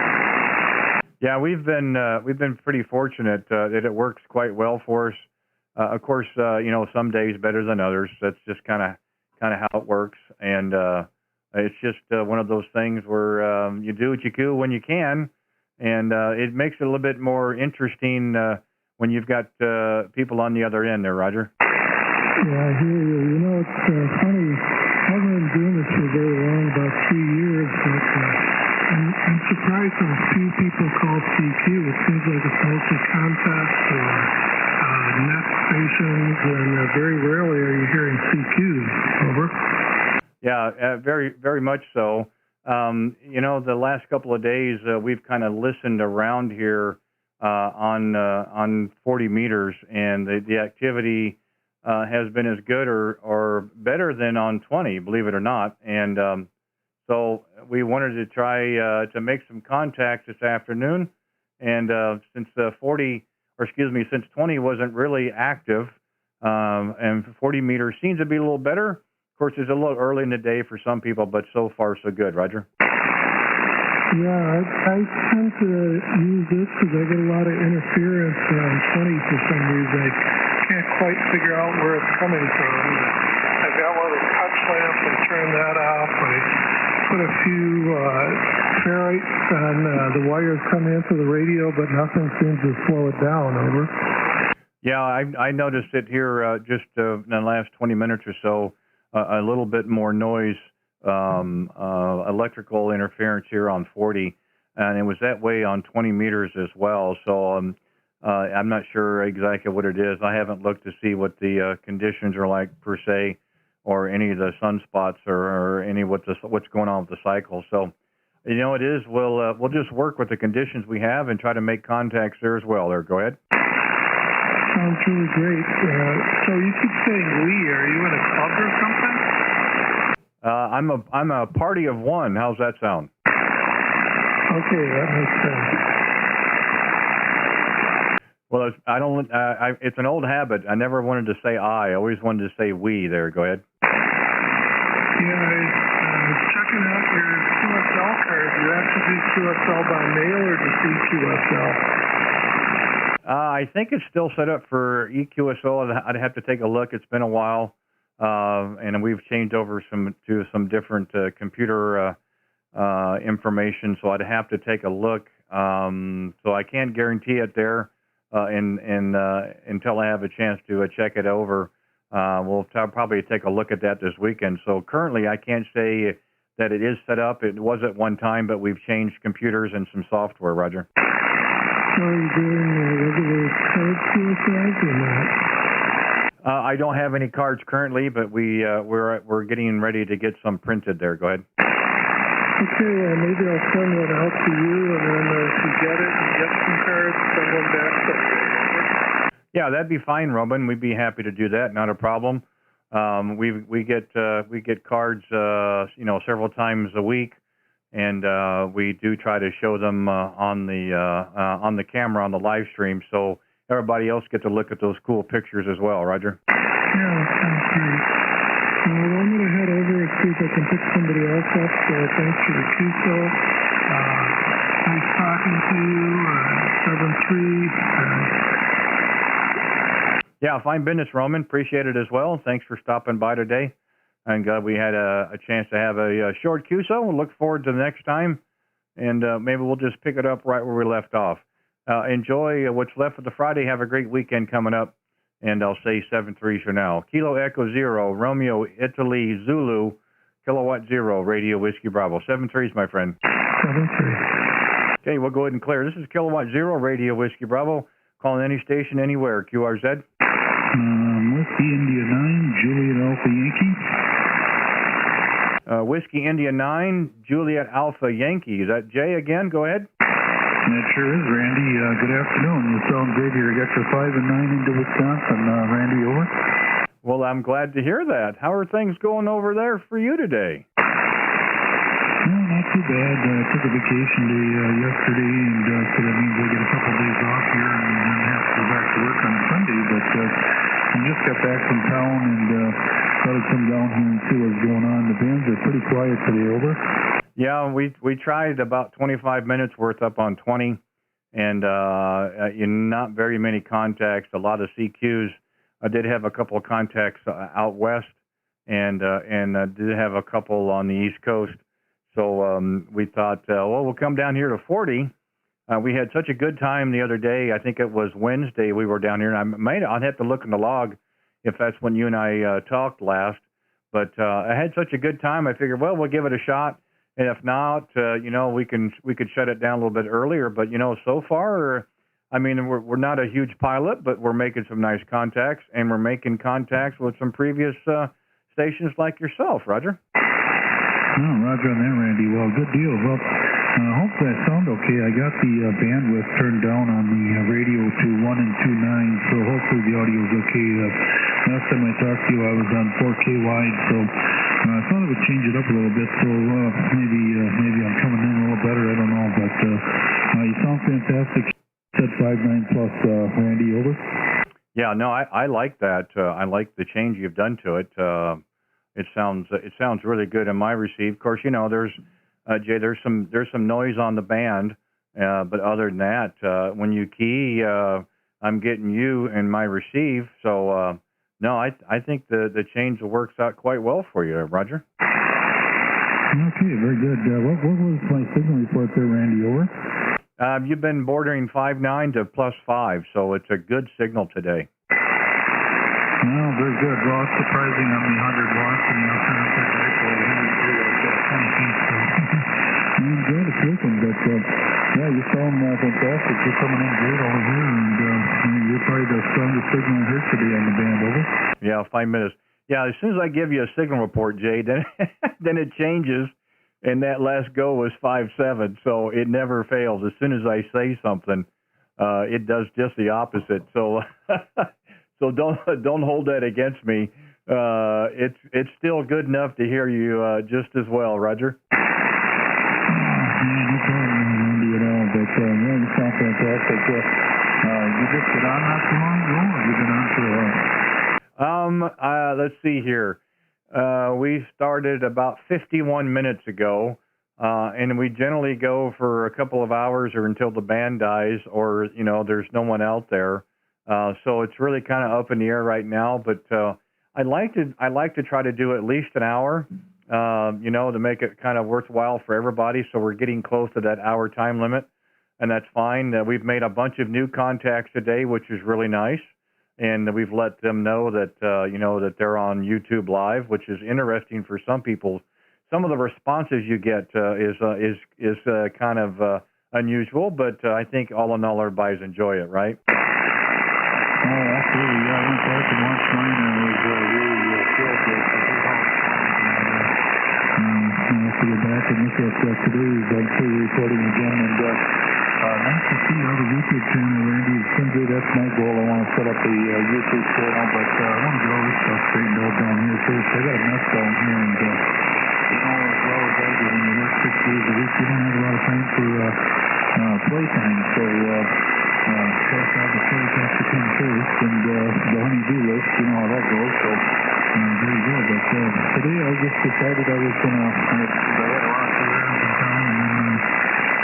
Yeah, we've been pretty fortunate that it works quite well for us. Of course, you know, some days better than others. That's just kind of how it works, and it's just one of those things where you do what you do when you can, and it makes it a little bit more interesting when you've got people on the other end there, Roger. Yeah, I hear you. You know, it's funny. I haven't been doing this for very long, about 3 years, but I'm surprised how few people call CQ. It seems like it's mostly contacts or net stations, and very rarely are you hearing CQs. Over. Yeah, very, very much so. You know, the last couple of days, we've kind of listened around here on 40 meters, and the activity has been as good or better than on 20, believe it or not. And so we wanted to try to make some contacts this afternoon. And since 20 wasn't really active, and 40 meters seems to be a little better. Of course, it's a little early in the day for some people, but so far so good, Roger. Yeah, I tend to use this because I get a lot of interference on 20 for some reason. I can't quite figure out where it's coming from. I've got one of the touch lamps. I turned that off. I put a few ferrites on the wires coming into the radio, but nothing seems to slow it down. Over. Yeah, I noticed it here just in the last 20 minutes or so, a little bit more noise. Electrical interference here on 40, and it was that way on 20 meters as well. So I'm not sure exactly what it is. I haven't looked to see what the conditions are like per se, or any of the sunspots or any what's going on with the cycle. So, you know, it is. We'll just work with the conditions we have and try to make contacts there as well. There, go ahead. Sounds really great. So you keep saying we. Are you in a club or something? I'm a party of one. How's that sound? Okay, that makes sense. Well, it's an old habit. I never wanted to say I always wanted to say we there. Go ahead. Yeah, I was checking out your QSL card. You have to do QSL by mail or just EQSL? I think it's still set up for EQSL. I'd have to take a look. It's been a while, and we've changed over to some different computer information, so I'd have to take a look. So I can't guarantee it there until I have a chance to check it over. We'll probably take a look at that this weekend. So currently I can't say that it is set up. It was at one time, but we've changed computers and some software, Roger. Are you doing regular card QSLs or not? I don't have any cards currently, but we're getting ready to get some printed there. Go ahead. Okay, maybe I'll send one out to you, and then if you get it and get some cards, send one back to me. Yeah, that'd be fine, Robin. We'd be happy to do that. Not a problem. We get cards, several times a week, and we do try to show them on the camera on the live stream, so everybody else gets to look at those cool pictures as well. Roger. Yeah, sounds great. Well, I'm going to head over and see if I can pick somebody else up. So thanks for the QSO. Nice talking to you. 7-3. Yeah, fine business, Roman. Appreciate it as well. Thanks for stopping by today. And we had a chance to have a short QSO. We'll look forward to the next time. And maybe we'll just pick it up right where we left off. Enjoy what's left of the Friday. Have a great weekend coming up. And I'll say 7-3 for now. Kilo Echo Zero, Romeo, Italy, Zulu, Kilowatt Zero, Radio Whiskey Bravo. 7-3s, my friend. 7-3. Okay, we'll go ahead and clear. This is Kilowatt Zero, Radio Whiskey Bravo. Calling any station anywhere. QRZ. Whiskey India 9, Juliet Alpha Yankee. Whiskey India 9, Juliet Alpha Yankee. Is that Jay again? Go ahead. That sure is, Randy. Good afternoon. You sound great here. You got your 5 and 9 into Wisconsin. Randy, over. Well, I'm glad to hear that. How are things going over there for you today? No, not too bad. Took a vacation day yesterday, and so that means I get a couple days off here and then have to go back to work on Sunday. But I just got back from town and thought I'd come down here and see what's going on. The bands are pretty quiet today, over. Yeah, we tried about 25 minutes worth up on 20, and not very many contacts, a lot of CQs. I did have a couple of contacts out west, and did have a couple on the East Coast. So we thought, we'll come down here to 40. We had such a good time the other day. I think it was Wednesday we were down here, and I'd have to look in the log if that's when you and I talked last. But I had such a good time, I figured, well, we'll give it a shot. And if not, we could shut it down a little bit earlier. But so far, I mean, we're not a huge pilot, but we're making some nice contacts, and we're making contacts with some previous stations like yourself, Roger. Oh, Roger on that, Randy. Well, good deal. Well, hopefully I sound okay. I got the bandwidth turned down on the radio to 1 and 2.9, so hopefully the audio is okay. Last time I talked to you, I was on 4K wide, so I thought I would change it up a little bit. So maybe I'm coming in a little better. I don't know, but you sound fantastic. Said 5.9 plus, Randy, over. Yeah, no, I like that. I like the change you've done to it. It sounds really good in my receive. Of course, there's Jay. There's some noise on the band, but other than that, when you key, I'm getting you in my receive. So no, I think the change works out quite well for you, Roger. Okay, very good. What was my signal report there, Randy? Over. You've been bordering 5.9 to +5, so it's a good signal today. Well, very good. Well, it's surprising on the 100 watts and the alternative dipole. I'm glad it's working, but yeah, you sound fantastic. You're coming in great over here, and you're probably the strongest signal I heard today on the band, over. Yeah, 5 minutes. Yeah, as soon as I give you a signal report, Jay, then then it changes, and that last go was 5-7, so it never fails. As soon as I say something, it does just the opposite. So so don't hold that against me. It's still good enough to hear you just as well, Roger. No problem, Randy, at all. But yeah, you sound fantastic. You just get on not too long ago, or you've been on for a while? Let's see here. We started about 51 minutes ago, and we generally go for a couple of hours or until the band dies, or there's no one out there. So it's really kind of up in the air right now. But I like to try to do at least an hour, to make it kind of worthwhile for everybody. So we're getting close to that hour time limit, and that's fine. We've made a bunch of new contacts today, which is really nice. And we've let them know that that they're on YouTube Live, which is interesting for some people. Some of the responses you get is kind of unusual, but I think all in all, everybody's enjoy it, right? Oh, absolutely. Yeah, I went back and watched mine, and I was really thrilled with I have to go back and look at today's pre-recording again, and nice to see how the YouTube channel, Randy. Someday that's my goal. I want to set up a YouTube channel, but I want to get all this stuff straightened out down here first. I got a mess down here, and as well as I do, when you work 6 days a week, you don't have a lot of time for playtime. So, of course, all the plays have to come first, and the honey-do list, how that goes. So, very good. But today I just decided I was going to I had a lot of errands in town, and then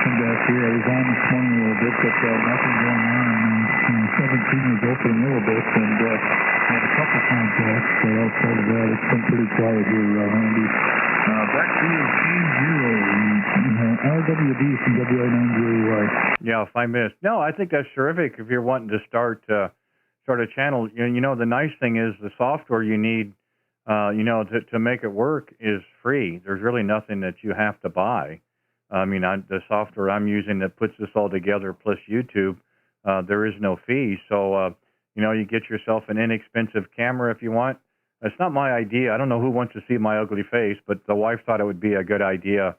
come back here. I was on this morning a little bit, but nothing going on. 17 was open a little bit, and had a couple contacts, but outside of that, it's been pretty quiet here, Randy. Back to you, K0RWB from WI9JY. Yeah, 5 minutes. No, I think that's terrific if you're wanting to start a channel. The nice thing is the software you need, to make it work is free. There's really nothing that you have to buy. I mean, the software I'm using that puts this all together, plus YouTube, there is no fee. So, you get yourself an inexpensive camera if you want. It's not my idea. I don't know who wants to see my ugly face, but the wife thought it would be a good idea,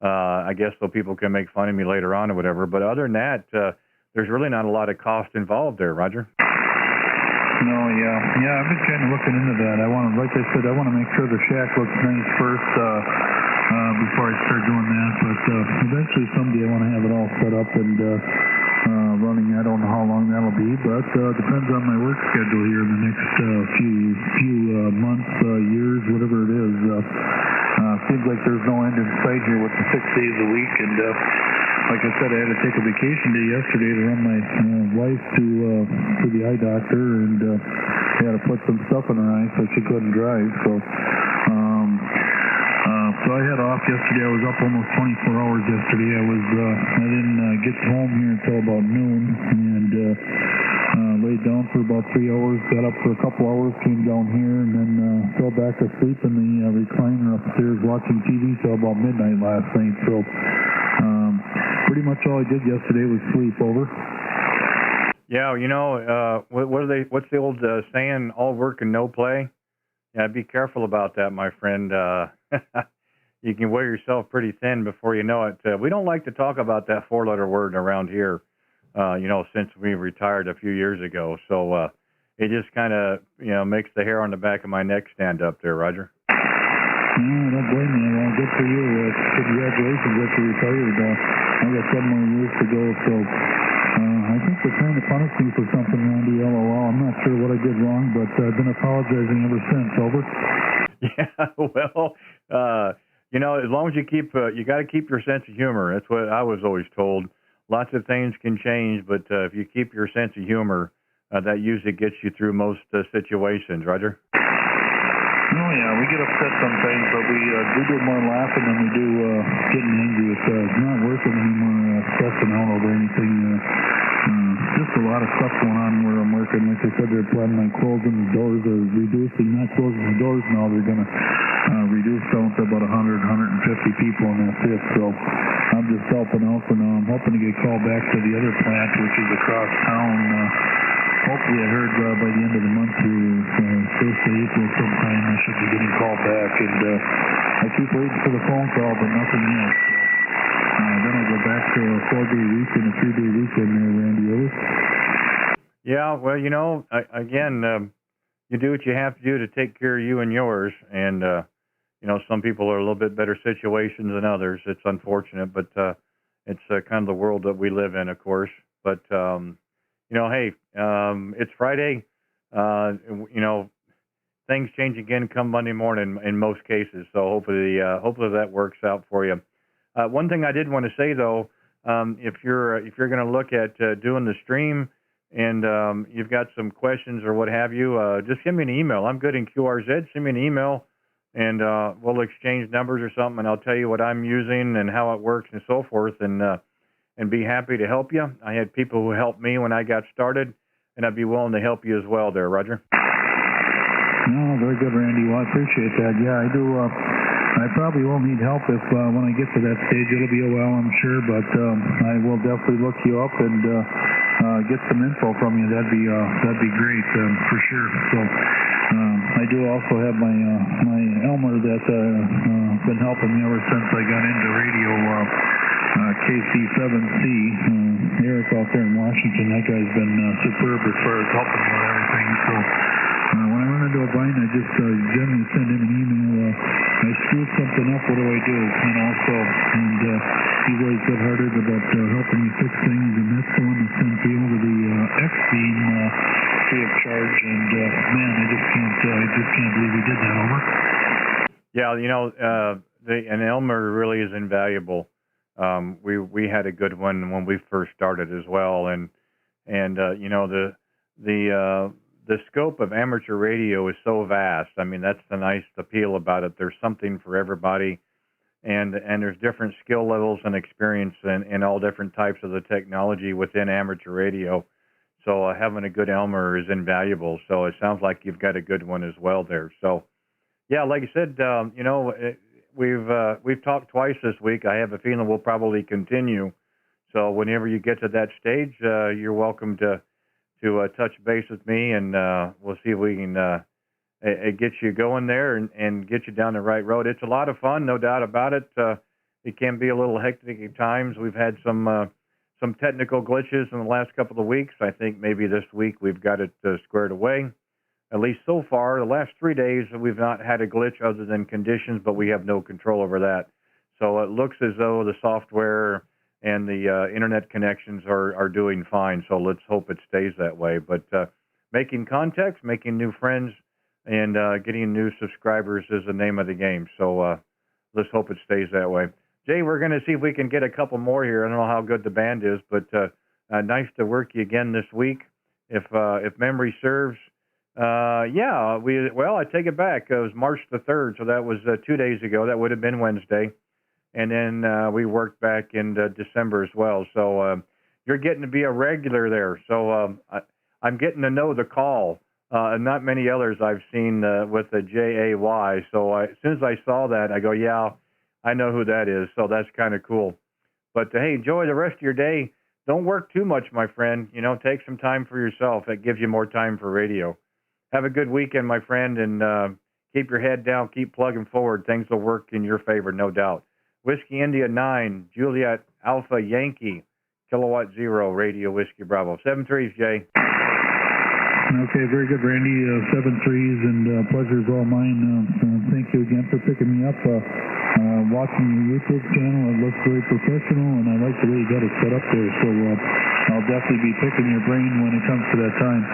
I guess, so people can make fun of me later on or whatever. But other than that, there's really not a lot of cost involved there, Roger. No, yeah, I've been kind of looking into that. Like I said, I want to make sure the shack looks nice first before I start doing that. But eventually, someday, I want to have it all set up and running. I don't know how long that'll be, but depends on my work schedule here in the next few months, years, whatever it is. Seems like there's no end in sight here with the 6 days a week, and like I said, I had to take a vacation day yesterday to run my wife to the eye doctor, and I had to put some stuff in her eye so she couldn't drive. So I had off yesterday. I was up almost 24 hours yesterday. I didn't get home here until about noon, and laid down for about 3 hours, got up for a couple hours, came down here, and then fell back asleep in the recliner upstairs watching TV till about midnight last night. So pretty much all I did yesterday was sleep. Over. Yeah, what's the old saying, all work and no play? Yeah, be careful about that, my friend. You can wear yourself pretty thin before you know it. We don't like to talk about that 4-letter word around here, since we retired a few years ago. So it just kind of, makes the hair on the back of my neck stand up there, Roger. No, don't blame me. Well, good for you. Congratulations that you retired. I got 7 more years to go, so I think they're trying to punish me for something, Randy. LOL. I'm not sure what I did wrong, but I've been apologizing ever since. Over. Yeah, well, as long as you got to keep your sense of humor. That's what I was always told. Lots of things can change, but if you keep your sense of humor, that usually gets you through most situations, Roger. Oh, yeah, we get upset sometimes, but we do more laughing than we do getting angry. It's not working anymore, stressing out over anything. Just a lot of stuff going on where I'm working. Like I said, they're planning on closing the doors, or reducing, not closing the doors now. They're going to reduce down to about 100, 150 people, and that's it. So I'm just helping out for now. I'm hoping to get called back to the other plant, which is across town. Hopefully, I heard by the end of the month, through 1st of April sometime, I keep waiting for the phone call, but nothing yet. So, then I'll go back to a 4-day week and a 3-day weekend there, Randy. Yeah, well, again, you do what you have to do to take care of you and yours, and some people are a little bit better situations than others. It's unfortunate, but it's kind of the world that we live in, of course. But hey, it's Friday. Things change again come Monday morning in most cases. So hopefully that works out for you. One thing I did want to say though, if you're going to look at doing the stream and you've got some questions or what have you, just send me an email. I'm good in QRZ. Send me an email, and we'll exchange numbers or something, and I'll tell you what I'm using and how it works and so forth, and be happy to help you. I had people who helped me when I got started, and I'd be willing to help you as well there, Roger. No, very good, Randy. Well, I appreciate that. Yeah, I do. I probably will need help if when I get to that stage. It'll be a while, I'm sure, but I will definitely look you up and get some info from you. That'd be great for sure. So I do also have my Elmer that been helping me ever since I got into radio. KC7C, Eric out there in Washington. That guy's been superb as far as helping me with everything. So. When I run into a bind, I just generally send him an email. I screwed something up. What do I do? And he's always good-hearted about helping me fix things. And that's the one that sent me over the X-Beam free of charge. And man, I just can't believe he did that. Over. Yeah, an Elmer really is invaluable. We had a good one when we first started as well, and the scope of amateur radio is so vast. I mean, that's the nice appeal about it. There's something for everybody, and there's different skill levels and experience in all different types of the technology within amateur radio. So having a good Elmer is invaluable. So it sounds like you've got a good one as well there. So, yeah, like I said, we've talked twice this week. I have a feeling we'll probably continue. So whenever you get to that stage, you're welcome to touch base with me, and we'll see if we can get you going there and get you down the right road. It's a lot of fun, no doubt about it. It can be a little hectic at times. We've had some technical glitches in the last couple of weeks. I think maybe this week we've got it squared away. At least so far, the last 3 days we've not had a glitch other than conditions, but we have no control over that. So it looks as though the software and the internet connections are doing fine, so let's hope it stays that way. But making contacts, making new friends, and getting new subscribers is the name of the game. So let's hope it stays that way. Jay, we're going to see if we can get a couple more here. I don't know how good the band is, but nice to work you again this week. If memory serves, I take it back. It was March the 3rd, so that was 2 days ago. That would have been Wednesday. And then we worked back in December as well. So you're getting to be a regular there. So I'm getting to know the call. And not many others I've seen with the JAY. So as soon as I saw that, I go, yeah, I know who that is. So that's kind of cool. But hey, enjoy the rest of your day. Don't work too much, my friend. Take some time for yourself. That gives you more time for radio. Have a good weekend, my friend, and keep your head down. Keep plugging forward. Things will work in your favor, no doubt. Whiskey India 9, Juliet Alpha Yankee, Kilowatt 0, Radio Whiskey Bravo. 7-3s, Jay. Okay, very good, Randy. 7-3s, and pleasure's all mine. Thank you again for picking me up. Watching your YouTube channel, it looks very professional, and I like the way you got it set up there. So I'll definitely be picking your brain when it comes to that time.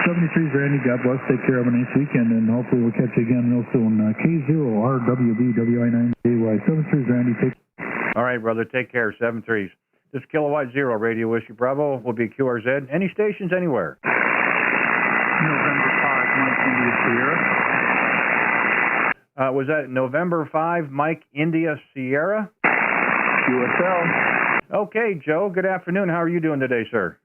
73s, Randy. God bless. Take care. Have a nice weekend, and hopefully we'll catch you again real soon. K0RWB, WI9JY. 73s, Randy. All right, brother. Take care. 7-3s. This is Kilowatt 0, Radio Whiskey Bravo. Will be QRZ. Any stations anywhere. November 5, Mike India Sierra. Was that November 5, Mike India Sierra? QSL. Okay, Joe. Good afternoon. How are you doing today, sir?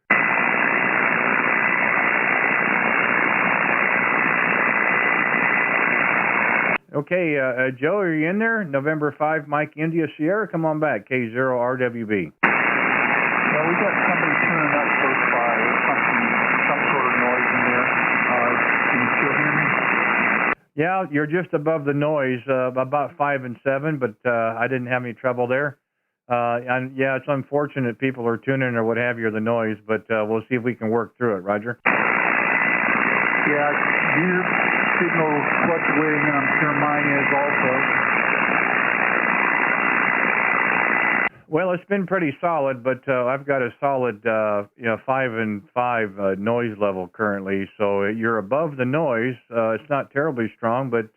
Okay, Joe, are you in there? November 5, Mike India Sierra. Come on back. K0RWB. Well, we got somebody turning up close by. There's some sort of noise in there. Can you still hear me? Yeah, you're just above the noise, about 5 and 7, but I didn't have any trouble there. And yeah, it's unfortunate people are tuning or what have you, or the noise, but we'll see if we can work through it, Roger. Yeah, your signal fluctuating, and I'm sure mine is also. Well, it's been pretty solid, but I've got a solid, 5 and 5 noise level currently. So you're above the noise. It's not terribly strong, but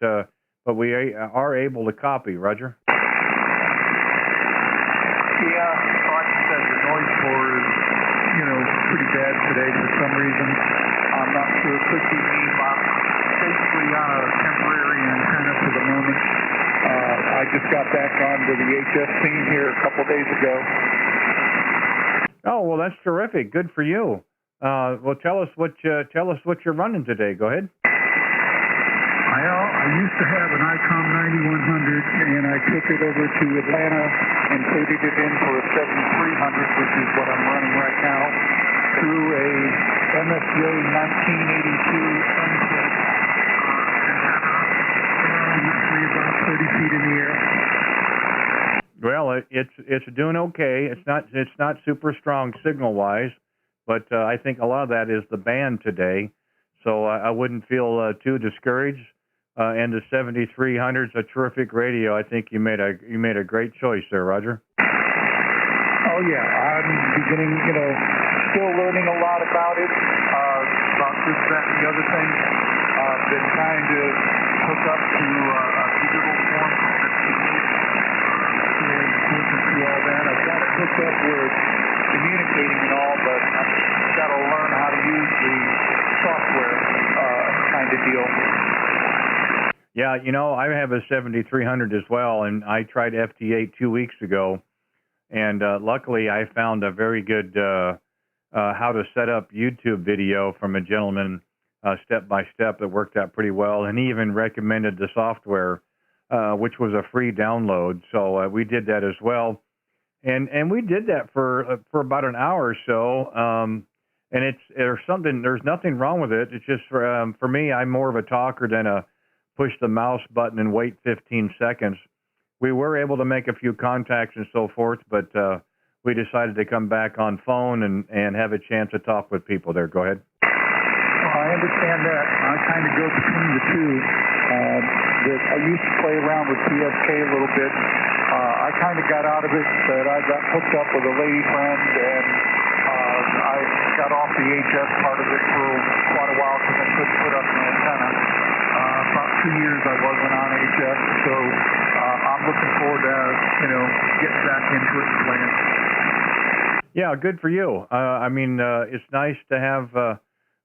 we are able to copy. Roger. Yeah, like I said, the noise floor is, pretty bad today for some reason. I'm not sure. It could be me. I'm basically on a temporary antenna for the moment. I just got back onto the HS scene here a couple days ago. Oh, well, that's terrific. Good for you. Well, tell us what you're running today. Go ahead. I used to have an ICOM 9100, and I took it over to Atlanta and traded it in for a 7300, which is what I'm running right now, through a MSJ 1982 Untitled antenna, about 30 feet in the air. Well, it's doing okay. It's not super strong signal wise, but I think a lot of that is the band today. So I wouldn't feel too discouraged. And the 7300's a terrific radio. I think you made a great choice there, Roger. Oh yeah, I'm beginning, still learning a lot about it, about this, that, and the other thing. I've been trying to hook up to a digital form for 15 weeks, working through all that. I've got it hooked up where it's communicating and all, but I've got to learn how to use the software kind of deal. Yeah, I have a 7300 as well, and I tried FT8 2 weeks ago, and luckily I found a very good how to set up YouTube video from a gentleman step by step that worked out pretty well, and he even recommended the software, which was a free download. So we did that as well, and we did that for about an hour or so. And there's nothing wrong with it. It's just for me, I'm more of a talker than a push the mouse button and wait 15 seconds. We were able to make a few contacts and so forth, but we decided to come back on phone and have a chance to talk with people there. Go ahead. Well, I understand that. I kind of go between the two. I used to play around with PSK a little bit. I kind of got out of it, but I got hooked up with a lady friend, and I got off the HS part of it for quite a while because I couldn't put up an antenna. About 2 years I wasn't on HS, so I'm looking forward to, getting back into it and playing. Yeah, good for you. It's nice to have,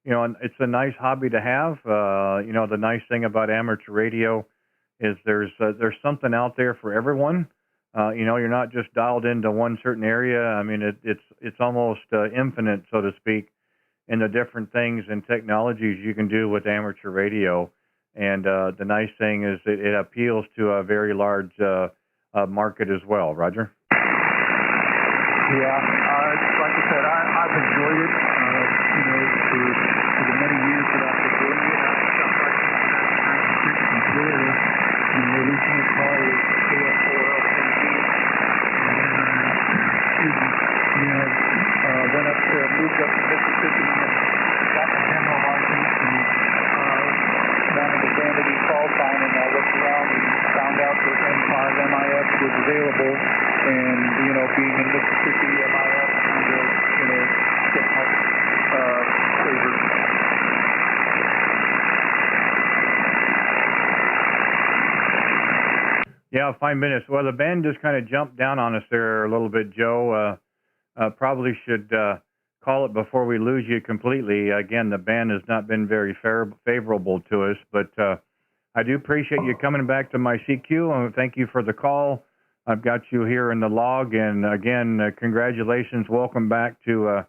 it's a nice hobby to have. The nice thing about amateur radio is there's something out there for everyone. You're not just dialed into one certain area. I mean, it's almost infinite, so to speak, in the different things and technologies you can do with amateur radio. And the nice thing is it appeals to a very large market as well. Roger? Yeah, like I said, I've enjoyed it, for the many years that I've been doing it. In Florida, and the original car was K0RWB. Moved up to Mississippi and got my demo license and wanted a vanity call sign, and I looked around and found out that M5 MIS was available, and being in Mississippi, MIS kind of get my favor. Yeah, 5 minutes. Well, the band just kind of jumped down on us there a little bit, Joe. Probably should call it before we lose you completely. Again, the band has not been very favorable to us, but I do appreciate you coming back to my CQ, and thank you for the call. I've got you here in the log, and again, congratulations. Welcome back to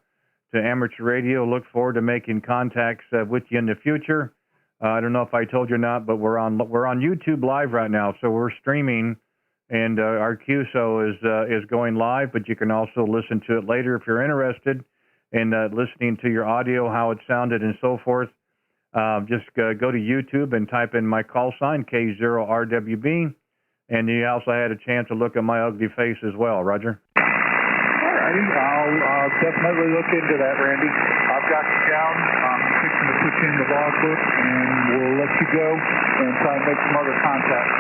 amateur radio. Look forward to making contacts with you in the future. I don't know if I told you or not, but we're on YouTube Live right now, so we're streaming, and our QSO is going live. But you can also listen to it later if you're interested in listening to your audio, how it sounded, and so forth. just go to YouTube and type in my call sign, K0RWB, and you also had a chance to look at my ugly face as well, Roger. All righty. I'll definitely look into that, Randy. I've got you down. I'm fixing to put you in the logbook, and we'll let you go and try and make some other contacts.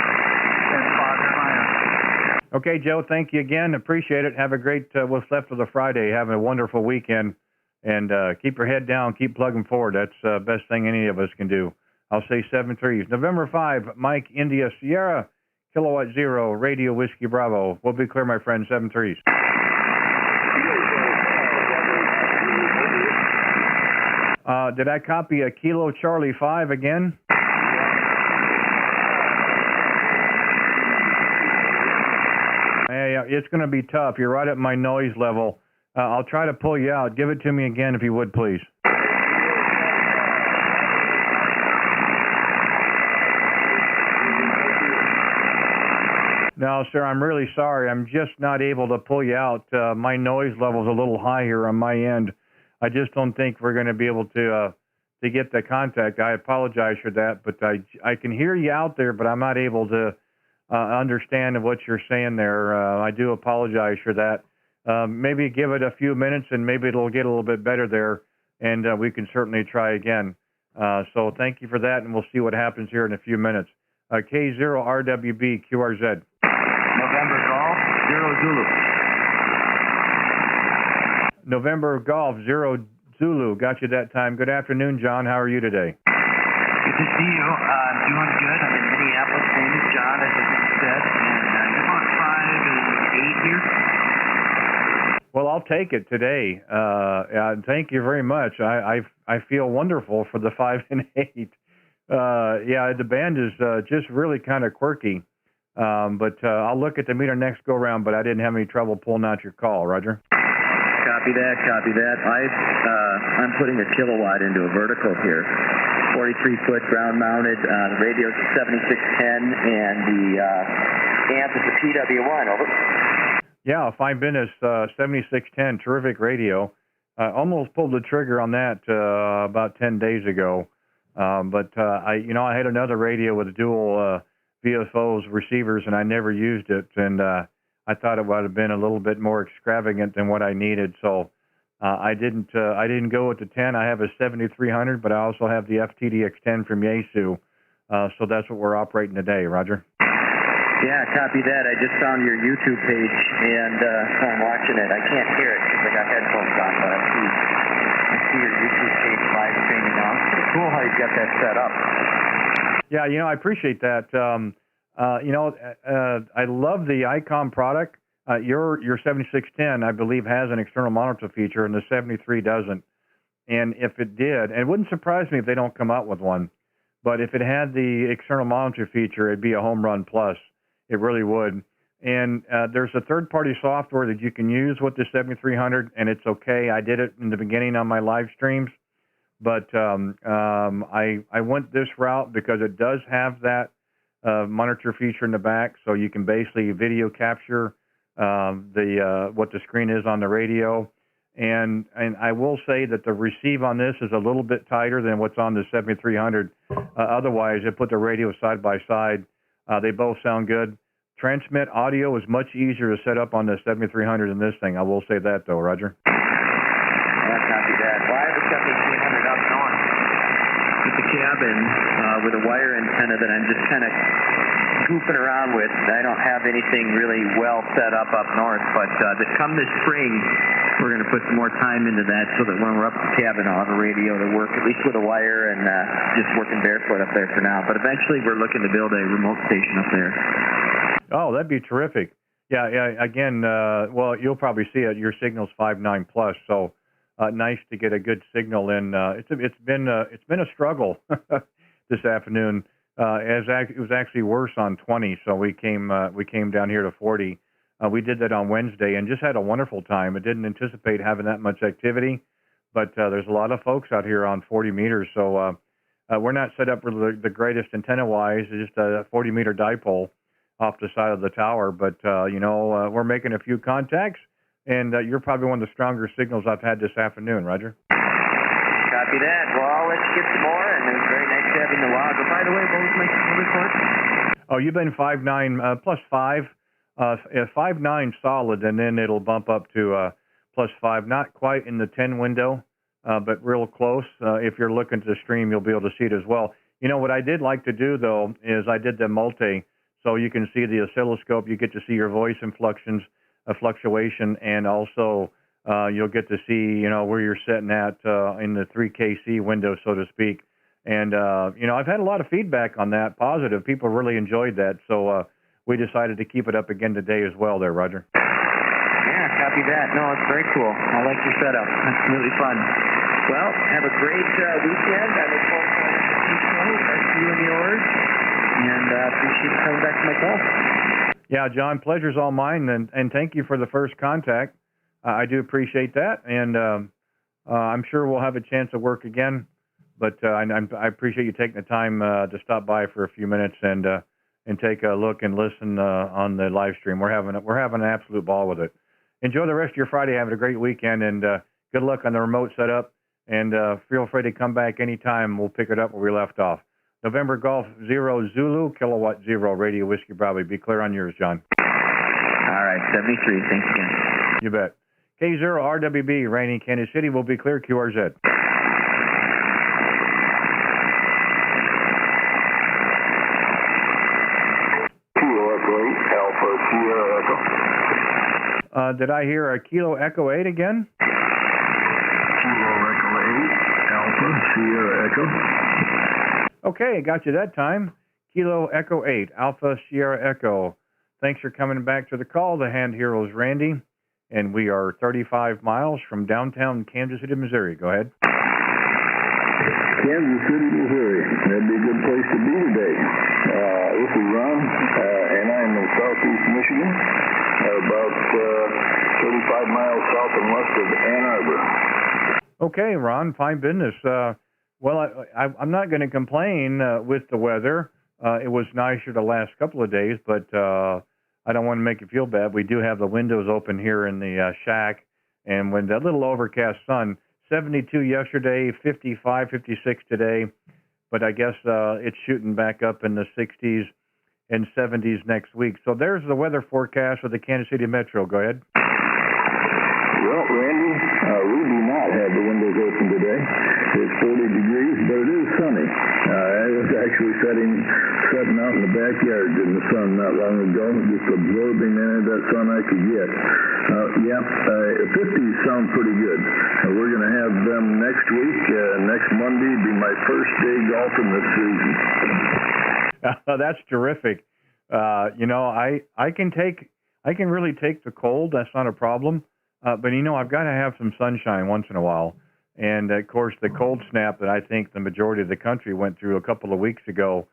Okay, Joe, thank you again. Appreciate it. Have a great what's left of the Friday. Have a wonderful weekend. And keep your head down. Keep plugging forward. That's the best thing any of us can do. I'll say 7-3s. November 5, Mike, India, Sierra, Kilowatt 0, Radio Whiskey Bravo. We'll be clear, my friend. 7-3s. Did I copy a Kilo Charlie 5 again? Hey, it's going to be tough. You're right at my noise level. I'll try to pull you out. Give it to me again if you would, please. No, sir, I'm really sorry. I'm just not able to pull you out. My noise level's a little high here on my end. I just don't think we're going to be able to get the contact. I apologize for that, but I can hear you out there, but I'm not able to understand what you're saying there. I do apologize for that. Maybe give it a few minutes, and maybe it'll get a little bit better there, and we can certainly try again. So thank you for that, and we'll see what happens here in a few minutes. K0RWB, QRZ. November Golf, 0 Zulu. November Golf, 0 Zulu. Got you that time. Good afternoon, John. How are you today? Good to see you. I'm doing good. I'm in Minneapolis. Name is John, as I said. And you want 5 and 8 here? Well, I'll take it today. Thank you very much. I feel wonderful for the 5 and 8. Yeah, the band is just really kind of quirky. But I'll look at the meter next go round, but I didn't have any trouble pulling out your call, Roger. Copy that, copy that. I'm putting a kilowatt into a vertical here. 43-foot ground mounted. The radio's a 7610, and the amp is a PW1. Over. Yeah, fine business. 7610, terrific radio. I almost pulled the trigger on that about 10 days ago. But I had another radio with dual VFOs receivers, and I never used it. And I thought it would have been a little bit more extravagant than what I needed. So I didn't go with the 10. I have a 7300, but I also have the FTDX10 from Yaesu. So that's what we're operating today, Roger. Yeah, copy that. I just found your YouTube page, and I'm watching it. I can't hear it because I got headphones on, but I see your YouTube page live streaming now. It's pretty cool how you've got that set up. Yeah, I appreciate that. I love the ICOM product. Your 7610, I believe, has an external monitor feature, and the 73 doesn't. And if it did, and it wouldn't surprise me if they don't come out with one, but if it had the external monitor feature, it'd be a home run plus. It really would. And there's a third-party software that you can use with the 7300, and it's okay. I did it in the beginning on my live streams, but I went this route because it does have that monitor feature in the back, so you can basically video capture what the screen is on the radio. And I will say that the receive on this is a little bit tighter than what's on the 7300. Otherwise, I put the radio side by side. They both sound good. Transmit audio is much easier to set up on the 7300 than this thing. I will say that, though, Roger. Yeah, copy that. Well, I have a 7300 up north with the cabin with a wire antenna that I'm just kind of goofing around with. I don't have anything really well set up north, but come this spring, we're going to put some more time into that so that when we're up at the cabin, I'll have a radio to work at least with a wire and just working barefoot up there for now. But eventually, we're looking to build a remote station up there. Oh, that'd be terrific. Yeah. Again, well, you'll probably see it. Your signal's 5.9 plus, so nice to get a good signal in. It's been a struggle this afternoon. It was actually worse on 20, so we came down here to 40. We did that on Wednesday and just had a wonderful time. I didn't anticipate having that much activity, but there's a lot of folks out here on 40 meters, so we're not set up for the greatest antenna-wise. It's just a 40-meter dipole off the side of the tower, but we're making a few contacts, and you're probably one of the stronger signals I've had this afternoon, Roger. Copy Copy that. Well, I'll let you get some more, and it was very nice having the log. By the way, what was my report? Oh, you've been 5.9 plus 5, 5.9 solid, and then it'll bump up to plus 5. Not quite in the 10 window, but real close. If you're looking to the stream, you'll be able to see it as well. You know, what I did like to do, though, is I did the multi, so you can see the oscilloscope. You get to see your voice inflections, fluctuation, and also you'll get to see, you know, where you're sitting at in the 3KC window, so to speak. And, you know, I've had a lot of feedback on that, positive. People really enjoyed that, so we decided to keep it up again today as well there, Roger. Yeah, copy that. No, it's very cool. I like your setup. It's really fun. Well, have a great weekend. I look forward to you and yours, and appreciate you coming back to my call. Yeah, John, pleasure's all mine, and thank you for the first contact. I do appreciate that, and I'm sure we'll have a chance to work again. But I appreciate you taking the time to stop by for a few minutes and take a look and listen on the live stream. We're having an absolute ball with it. Enjoy the rest of your Friday. Have a great weekend, and good luck on the remote setup. And feel free to come back anytime. We'll pick it up where we left off. November Golf 0 Zulu, Kilowatt 0 Radio Whiskey Bravo. Be clear on yours, John. All right, 73. Thanks again. You bet. K0RWB, Rainy, Kansas City. Will be clear. QRZ. Did I hear a Kilo Echo 8 again? Kilo Echo 8, Alpha, Sierra Echo. Okay, got you that time. Kilo Echo 8, Alpha, Sierra Echo. Thanks for coming back to the call. The Hand Hero is Randy, and we are 35 miles from downtown Kansas City, Missouri. Go ahead. Kansas City, Missouri. That'd be a good place to be today. This is Ron, and I'm in southeast Michigan, about 35 miles south and west of Ann Arbor. Okay, Ron, fine business. Well, I'm not going to complain with the weather. It was nicer the last couple of days, but I don't want to make you feel bad. We do have the windows open here in the shack, and when that little overcast sun, 72 yesterday, 55, 56 today, but I guess it's shooting back up in the 60s and 70s next week. So there's the weather forecast for the Kansas City Metro. Go ahead. Well, Randy, we do not have the windows open today. It's 40 degrees, but it is sunny. I was actually sitting out in the backyard in the sun not long ago, just absorbing any of that sun I could get. 50s sound pretty good. We're going to have them next week. Next Monday be my first day golfing this season. That's terrific. You know, I can really take the cold. That's not a problem. But, you know, I've got to have some sunshine once in a while. And, of course, the cold snap that I think the majority of the country went through a couple of weeks ago,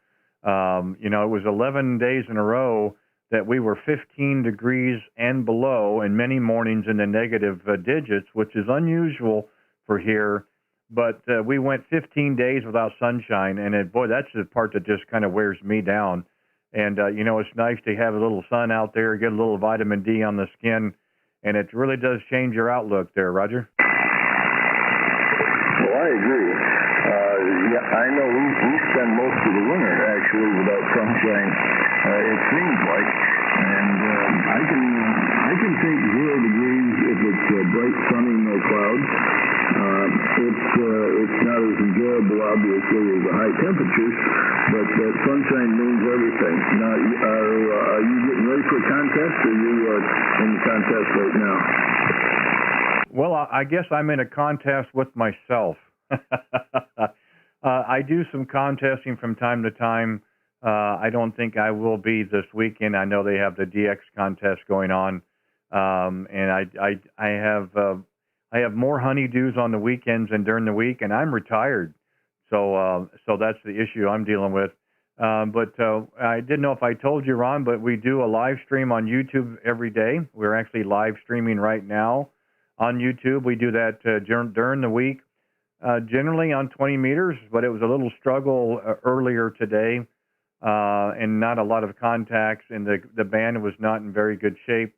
you know, it was 11 days in a row that we were 15 degrees and below, and many mornings in the negative digits, which is unusual for here. But we went 15 days without sunshine, and boy, that's the part that just kind of wears me down. And, you know, it's nice to have a little sun out there, get a little vitamin D on the skin, and it really does change your outlook there, Roger. Well, I agree. I know we spend most of the winter, actually, without sunshine, it seems like. And I can take 0 degrees if it's bright, sunny, no clouds. It's not as enjoyable, obviously, as the high temperatures, but that sunshine means everything. Now, are you getting ready for a contest, or are you in the contest right now? Well, I guess I'm in a contest with myself. I do some contesting from time to time. I don't think I will be this weekend. I know they have the DX contest going on, and I have more honeydews on the weekends than during the week, and I'm retired, so that's the issue I'm dealing with. But I didn't know if I told you, Ron, but we do a live stream on YouTube every day. We're actually live streaming right now on YouTube. We do that during the week, generally on 20 meters, but it was a little struggle earlier today, and not a lot of contacts, and the band was not in very good shape.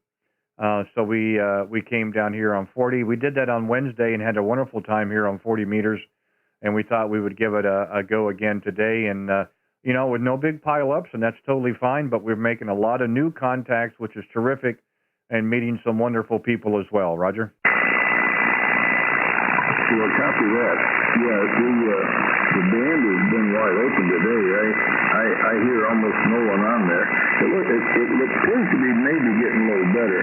So we came down here on 40. We did that on Wednesday and had a wonderful time here on 40 meters. and we thought we would give it a go again today. And with no big pileups, and that's totally fine. But we're making a lot of new contacts, which is terrific, and meeting some wonderful people as well. Roger. Well, copy that. Yeah, the band has been wide open today. I hear almost no one on there. It appears to be maybe getting a little better,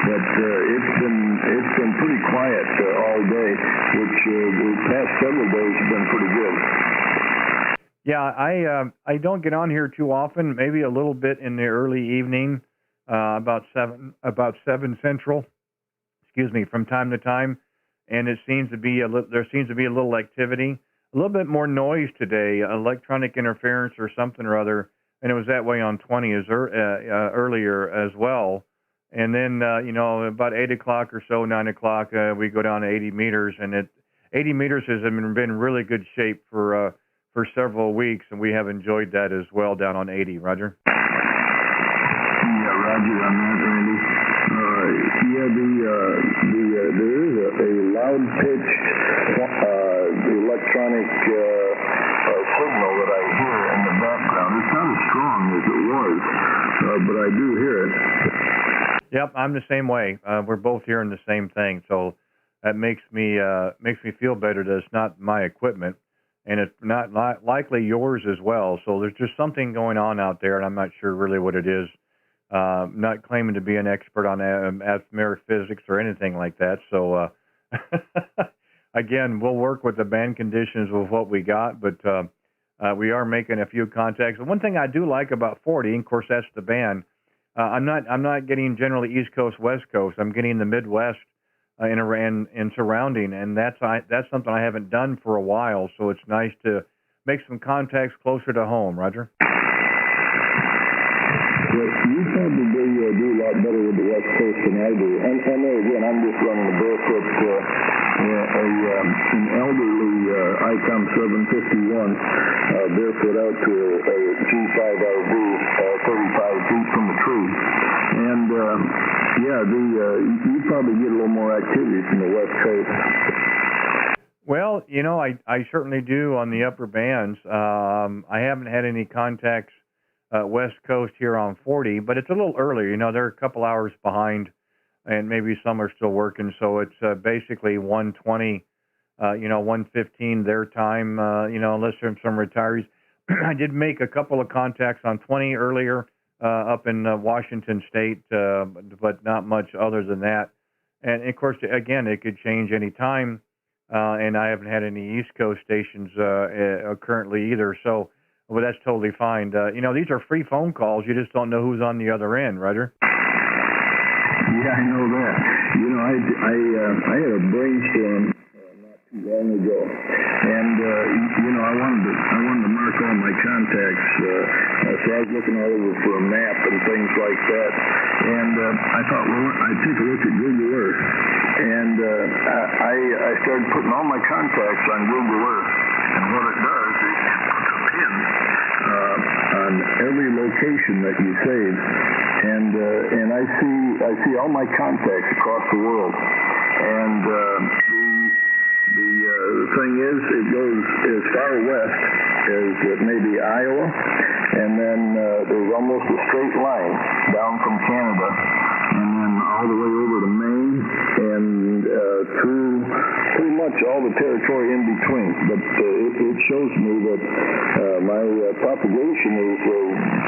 but it's been pretty quiet all day, which the past several days have been pretty good. Yeah, I don't get on here too often. Maybe a little bit in the early evening, about seven Central. Excuse me, from time to time. And there seems to be a little activity, a little bit more noise today, electronic interference or something or other, and it was that way on 20 earlier as well. And then about 8 o'clock or so, 9 o'clock, we go down to 80 meters, and 80 meters has been really good shape for several weeks, and we have enjoyed that as well down on 80. Roger. Yeah, Roger on that, Randy. There is a loud-pitched electronic signal that I hear in the background. It's not as strong as it was, but I do hear it. Yep, I'm the same way. We're both hearing the same thing, so that makes me feel better that it's not my equipment, and it's not likely yours as well. So there's just something going on out there, and I'm not sure really what it is. Not claiming to be an expert on atmospheric physics or anything like that. So, again, we'll work with the band conditions with what we got, but we are making a few contacts. And one thing I do like about 40, and of course that's the band. I'm not getting generally East Coast, West Coast. I'm getting the Midwest and surrounding, and that's something I haven't done for a while. So it's nice to make some contacts closer to home. Roger. You probably do a lot better with the West Coast than I do. And there again, I'm just running a barefoot, an elderly ICOM 751 barefoot out to a G5RB 35 feet from the tree. And you probably get a little more activity from the West Coast. Well, I certainly do on the upper bands. I haven't had any contacts West Coast here on 40, but it's a little earlier. They're a couple hours behind, and maybe some are still working. So it's basically 1:20, 1:15 their time. Unless there's some retirees. I did make a couple of contacts on 20 earlier up in Washington State, but not much other than that. And of course, again, it could change any time. And I haven't had any East Coast stations currently either. So. Well, that's totally fine. These are free phone calls. You just don't know who's on the other end, Roger. Yeah, I know that. I had a brainstorm not too long ago, and I wanted to mark all my contacts. So I was looking all over for a map and things like that, and I thought, well, I'd take a look at Google Earth, and I started putting all my contacts on Google Earth, and what it does is on every location that you save, and I see all my contacts across the world, and the thing is, it goes as far west as maybe Iowa, and then there's almost a straight line down from Canada, and then all the way over to Maine, and through pretty much all the territory in between. But it shows me that my propagation is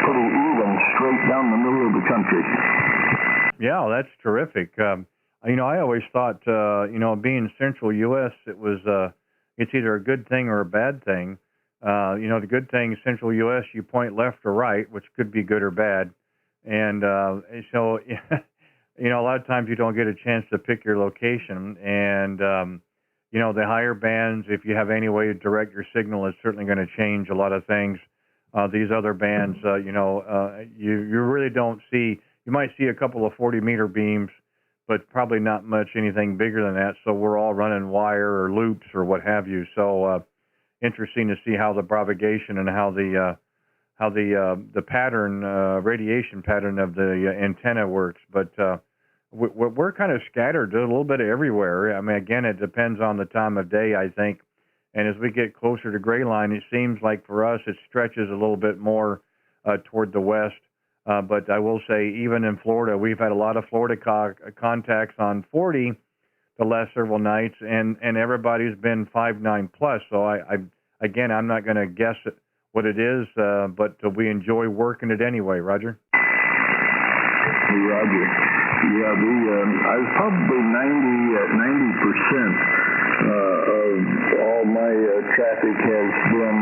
pretty even, straight down the middle of the country. Yeah, that's terrific. I always thought, being central U.S., it's either a good thing or a bad thing. The good thing, central U.S., you point left or right, which could be good or bad. And so, a lot of times you don't get a chance to pick your location. And, the higher bands, if you have any way to direct your signal, is certainly going to change a lot of things. These other bands, you really don't see, you might see a couple of 40-meter beams, but probably not much anything bigger than that. So we're all running wire or loops or what have you. So interesting to see how the propagation and how the pattern, radiation pattern of the antenna works. But we're kind of scattered a little bit everywhere. I mean, again, it depends on the time of day, I think, And as we get closer to gray line, it seems like for us it stretches a little bit more toward the west. But I will say, even in Florida, we've had a lot of Florida contacts on 40 the last several nights, and everybody's been 5.9 plus. So I'm not going to guess what it is, but we enjoy working it anyway. Roger. Hey, Roger. Yeah, I was probably 90% of all my traffic has been,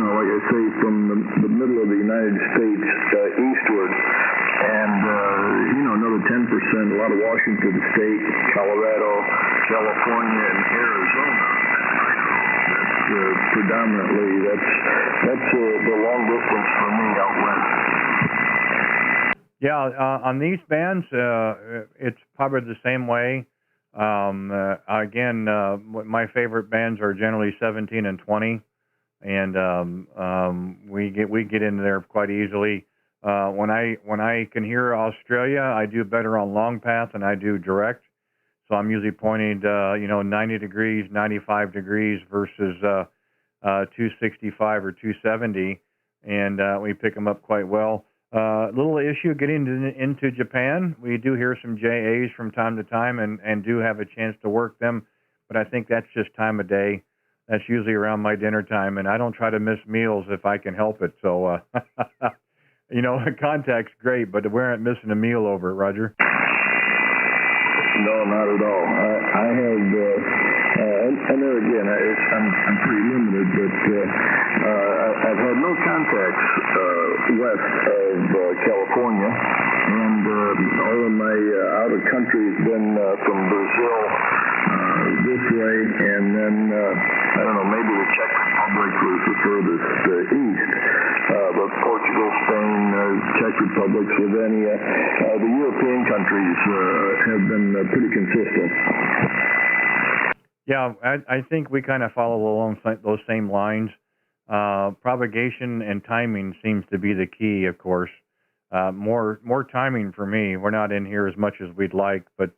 like I say, from the middle of the United States eastward, and another 10%, a lot of Washington State, Colorado, California, and Arizona. Predominantly, that's the long distance for me out west. Yeah, on these bands, it's probably the same way. Again, my favorite bands are generally 17 and 20, and we get into there quite easily. When I can hear Australia, I do better on long path than I do direct. So I'm usually pointing 90 degrees, 95 degrees versus 265 or 270, and we pick them up quite well. Little issue getting into Japan. We do hear some JAs from time to time and do have a chance to work them, but I think that's just time of day. That's usually around my dinner time, and I don't try to miss meals if I can help it. So, contact's great, but we aren't missing a meal over it, Roger. No, not at all. I have, and there again, I'm pretty limited, but I've had no contacts west of California, and all of my out of country has been from Brazil this way, and then I don't know, maybe the Czech Republic was the furthest east, but Portugal, Spain, Czech Republic, Slovenia, the European countries have been pretty consistent. Yeah, I think we kind of follow along those same lines. Propagation and timing seems to be the key, of course. More timing for me. We're not in here as much as we'd like, but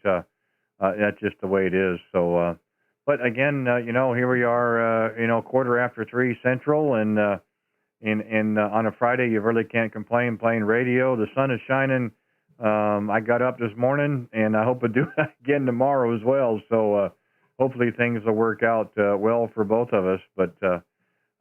that's just the way it is. So, but again, here we are, 3:15 Central, and on a Friday, you really can't complain playing radio. The sun is shining. I got up this morning, and I hope to do it again tomorrow as well. So hopefully things will work out well for both of us. But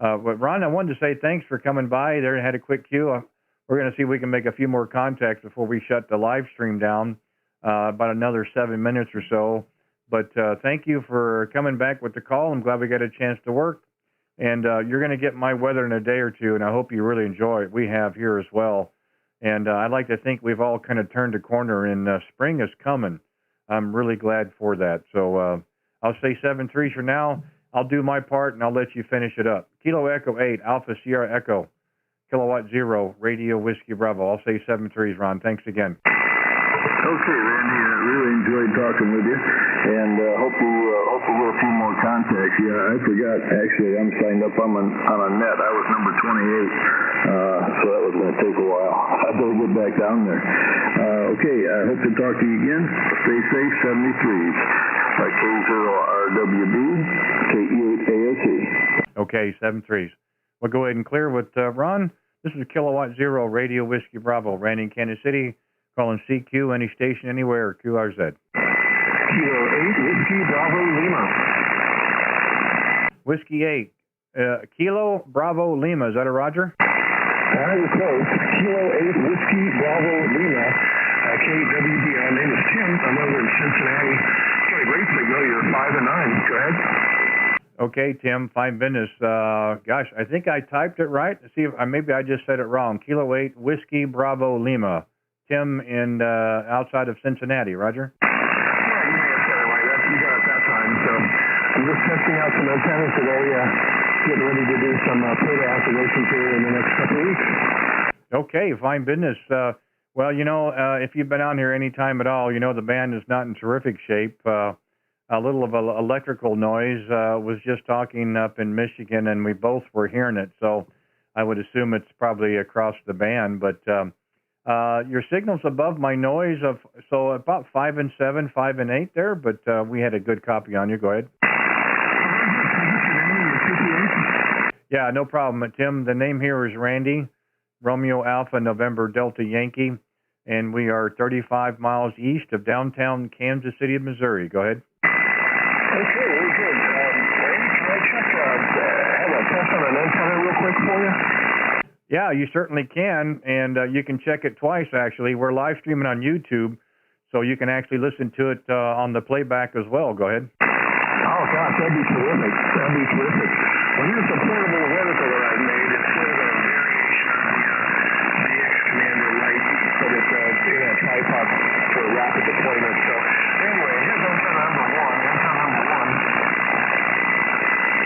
Ron, I wanted to say thanks for coming by. There, had a quick cue. We're going to see if we can make a few more contacts before we shut the live stream down, about another 7 minutes or so. But thank you for coming back with the call. I'm glad we got a chance to work. And you're going to get my weather in a day or two, and I hope you really enjoy it. We have here as well. And I'd like to think we've all kind of turned a corner, and spring is coming. I'm really glad for that. So I'll say 7-3 for now. I'll do my part, and I'll let you finish it up. Kilo Echo 8, Alpha Sierra Echo, Kilowatt 0, Radio Whiskey Bravo. I'll say 7-3s, Ron. Thanks again. Okay, Randy, I really enjoyed talking with you, and hope we get a few more contacts. Yeah, I forgot, actually, I'm signed up on a net. I was number 28, so that was going to take a while. I better get back down there. Okay, I hope to talk to you again. Stay safe, 73s. K0RWB, K8ASE. Okay, 7-3s. We'll go ahead and clear with Ron. This is Kilowatt 0, Radio Whiskey Bravo, Randy in Kansas City. Calling CQ, any station, anywhere, QRZ. Kilo 8, Whiskey Bravo Lima. Whiskey 8. Kilo Bravo Lima. Is that a Roger? I was close. Kilo 8, Whiskey Bravo Lima. K0RWB. My name is Tim. I'm over in Cincinnati. Got a great signal. You're 5 and 9. Go ahead. Okay, Tim, fine business. Gosh, I think I typed it right. See if maybe I just said it wrong. Kilo 8, Whiskey Bravo Lima. Tim in outside of Cincinnati, Roger? Yeah, you got it that time. So I'm just testing out some antennas today, getting ready to do some photo activations here in the next couple of weeks. Okay, fine business. Well, if you've been on here any time at all, the band is not in terrific shape. A little of electrical noise. Was just talking up in Michigan, and we both were hearing it. So I would assume it's probably across the band, but your signal's above my noise so about 5 and 7, 5 and 8 there, but we had a good copy on you. Go ahead. Yeah, no problem. Tim, the name here is Randy, Romeo Alpha November Delta Yankee, and we are 35 miles east of downtown Kansas City, Missouri. Go ahead. Okay, very good. Randy, can I check, have a test on an antenna real quick for you? Yeah, you certainly can, and you can check it twice, actually. We're live streaming on YouTube, so you can actually listen to it on the playback as well. Go ahead. Oh, gosh, that'd be terrific. That'd be terrific. Well, here's the portable vertical that I made. It's sort of a variation on the X-Commander light, but it's in a tripod for rapid deployment. So, anyway, here's antenna number one.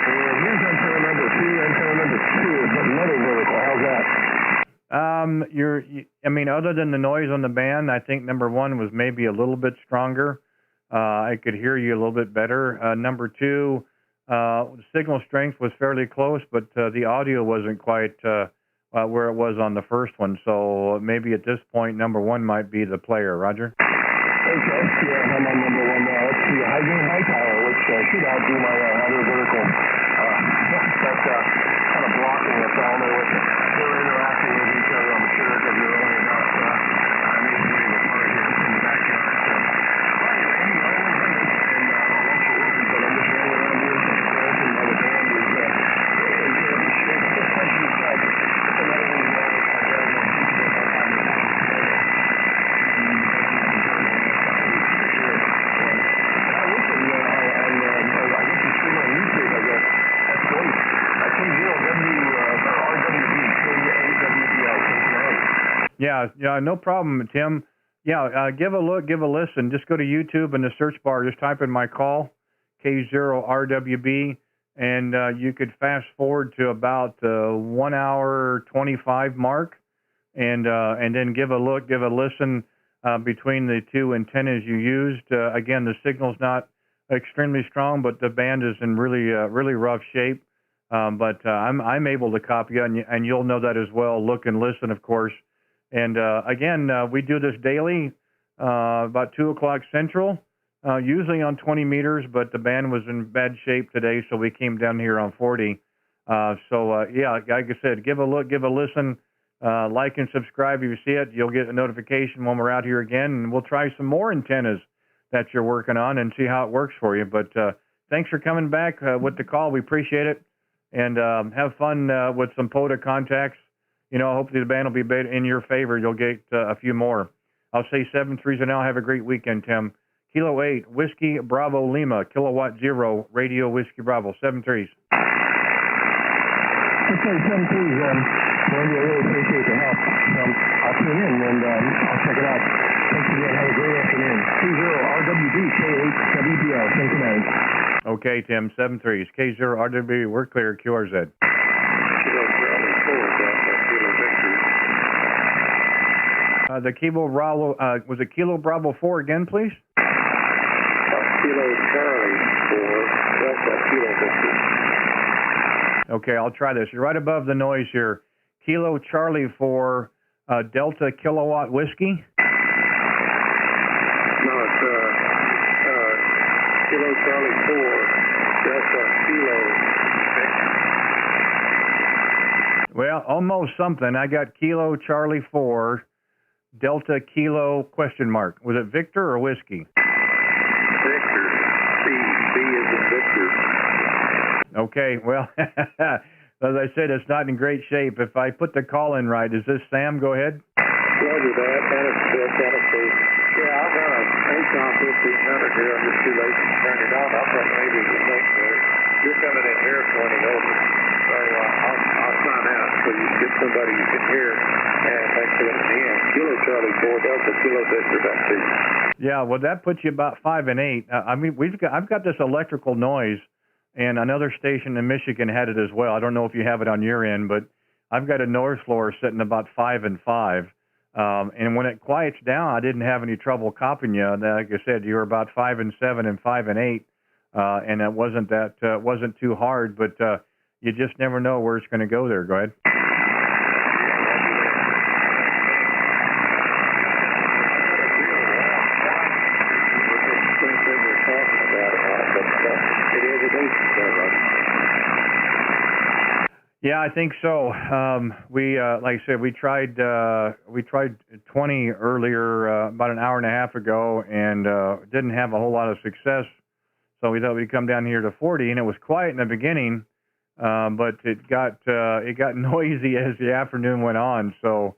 And here's antenna number two. Antenna number two is another vertical. How's that? I mean, other than the noise on the band, I think number one was maybe a little bit stronger. I could hear you a little bit better. Number two, the signal strength was fairly close, but the audio wasn't quite where it was on the first one. So maybe at this point, number one might be the player. Roger? Okay, yeah, I'm on number one now. Let's see, high gain, high power, which should outdo my other vertical. That's kind of blocking us all there with it. They're interacting with each other, I'm sure, because they're only about maybe apart here in the backyard. So, all right, Randy, I will hit it, and I'll let you listen, but I'm just running around here some skeleton while the band is in terrible shape. The countryside, it's another one of those, my dad and people that have had this Yeah, no problem, Tim. Yeah, give a look, give a listen. Just go to YouTube in the search bar. Just type in my call, K0RWB, and you could fast forward to about 1 hour 25 mark, and then give a look, give a listen between the two antennas you used. Again, the signal's not extremely strong, but the band is in really rough shape. But I'm able to copy it, and you'll know that as well. Look and listen, of course. And again, we do this daily, about 2 o'clock Central, usually on 20 meters, but the band was in bad shape today, so we came down here on 40. Yeah, like I said, give a look, give a listen, like and subscribe if you see it. You'll get a notification when we're out here again, and we'll try some more antennas that you're working on and see how it works for you. But thanks for coming back with the call. We appreciate it. And have fun with some POTA contacts. You know, hopefully the band will be in your favor. You'll get a few more. I'll say 7-3s and now. Have a great weekend, Tim. Kilo 8, Whiskey Bravo Lima, Kilowatt 0, Radio Whiskey Bravo, 7-3s. Okay, 7-3s, Randy, I really appreciate the help. I'll tune in and I'll check it out. Thanks again. Have a great afternoon. K0RWB, K8WBL, Cincinnati. Okay, Tim, 7-3s. K0RWB, we're clear, QRZ. The Kilo Bravo, was it Kilo Bravo 4 again, please? Kilo Charlie 4, Delta Kilo Victor. Okay, I'll try this. You're right above the noise here. Kilo Charlie 4, Delta Kilowatt Whiskey? No, it's Kilo Charlie 4, Delta Kilo Victor. Well, almost something. I got Kilo Charlie 4, Delta Kilo question mark. Was it Victor or Whiskey? Victor. B is in Victor. Okay, well, as I said, it's not in great shape. If I put the call in right, is this Sam? Go ahead. Roger that. That is correct. Yeah, I've got a ACOM 1500 here. I'm just too late to turn it on. I thought maybe it was late for it. You're coming in here 20 over. So I'll sign out so you can get somebody you can hear. And thanks for letting me in. Kilo Charlie 4, Delta Kilo Victor, that's it. Yeah, well, that puts you about 5 and 8. I mean, I've got this electrical noise, and another station in Michigan had it as well. I don't know if you have it on your end, but I've got a noise floor sitting about 5 and 5. And when it quiets down, I didn't have any trouble copying you. Like I said, you were about 5 and 7 and 5 and 8, and it wasn't too hard, but you just never know where it's going to go there. Go ahead. Yeah, I think so. Like I said, we tried 20 earlier, about an hour and a half ago, and didn't have a whole lot of success. So we thought we'd come down here to 40, and it was quiet in the beginning, but it got noisy as the afternoon went on. So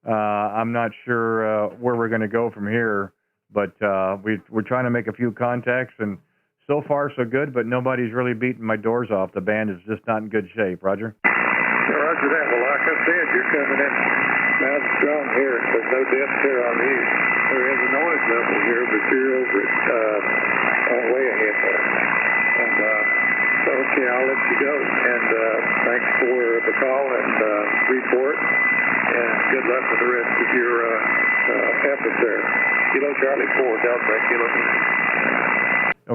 I'm not sure where we're going to go from here, but we're trying to make a few contacts, and so far so good. But nobody's really beating my doors off. The band is just not in good shape. Roger. Roger that. Well, like I said, you're coming in loud and strong here. There's no depth here on you. There is a noise level here, but you're over it, way ahead there. And so, okay, I'll let you go. And thanks for the call and report. And good luck with the rest of your efforts there. Kilo Charlie 4, Delta, Kilo.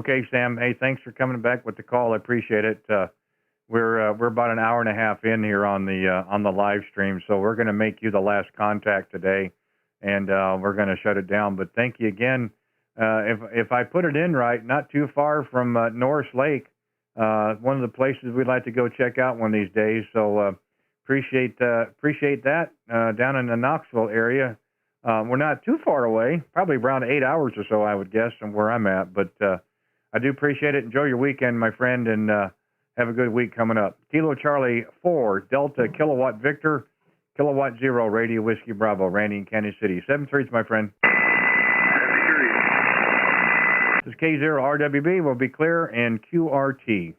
Okay, Sam. Hey, thanks for coming back with the call. I appreciate it. We're about an hour and a half in here on the live stream, so we're going to make you the last contact today, and we're going to shut it down. But thank you again. If I put it in right, not too far from Norris Lake, one of the places we'd like to go check out one of these days. So appreciate that down in the Knoxville area. We're not too far away, probably around 8 hours or so, I would guess, from where I'm at. But I do appreciate it. Enjoy your weekend, my friend, and have a good week coming up. Kilo Charlie 4, Delta Kilowatt Victor, Kilowatt 0, Radio Whiskey Bravo, Randy in Kansas City. 7-3, my friend. This is K0RWB. We'll be clear and QRT.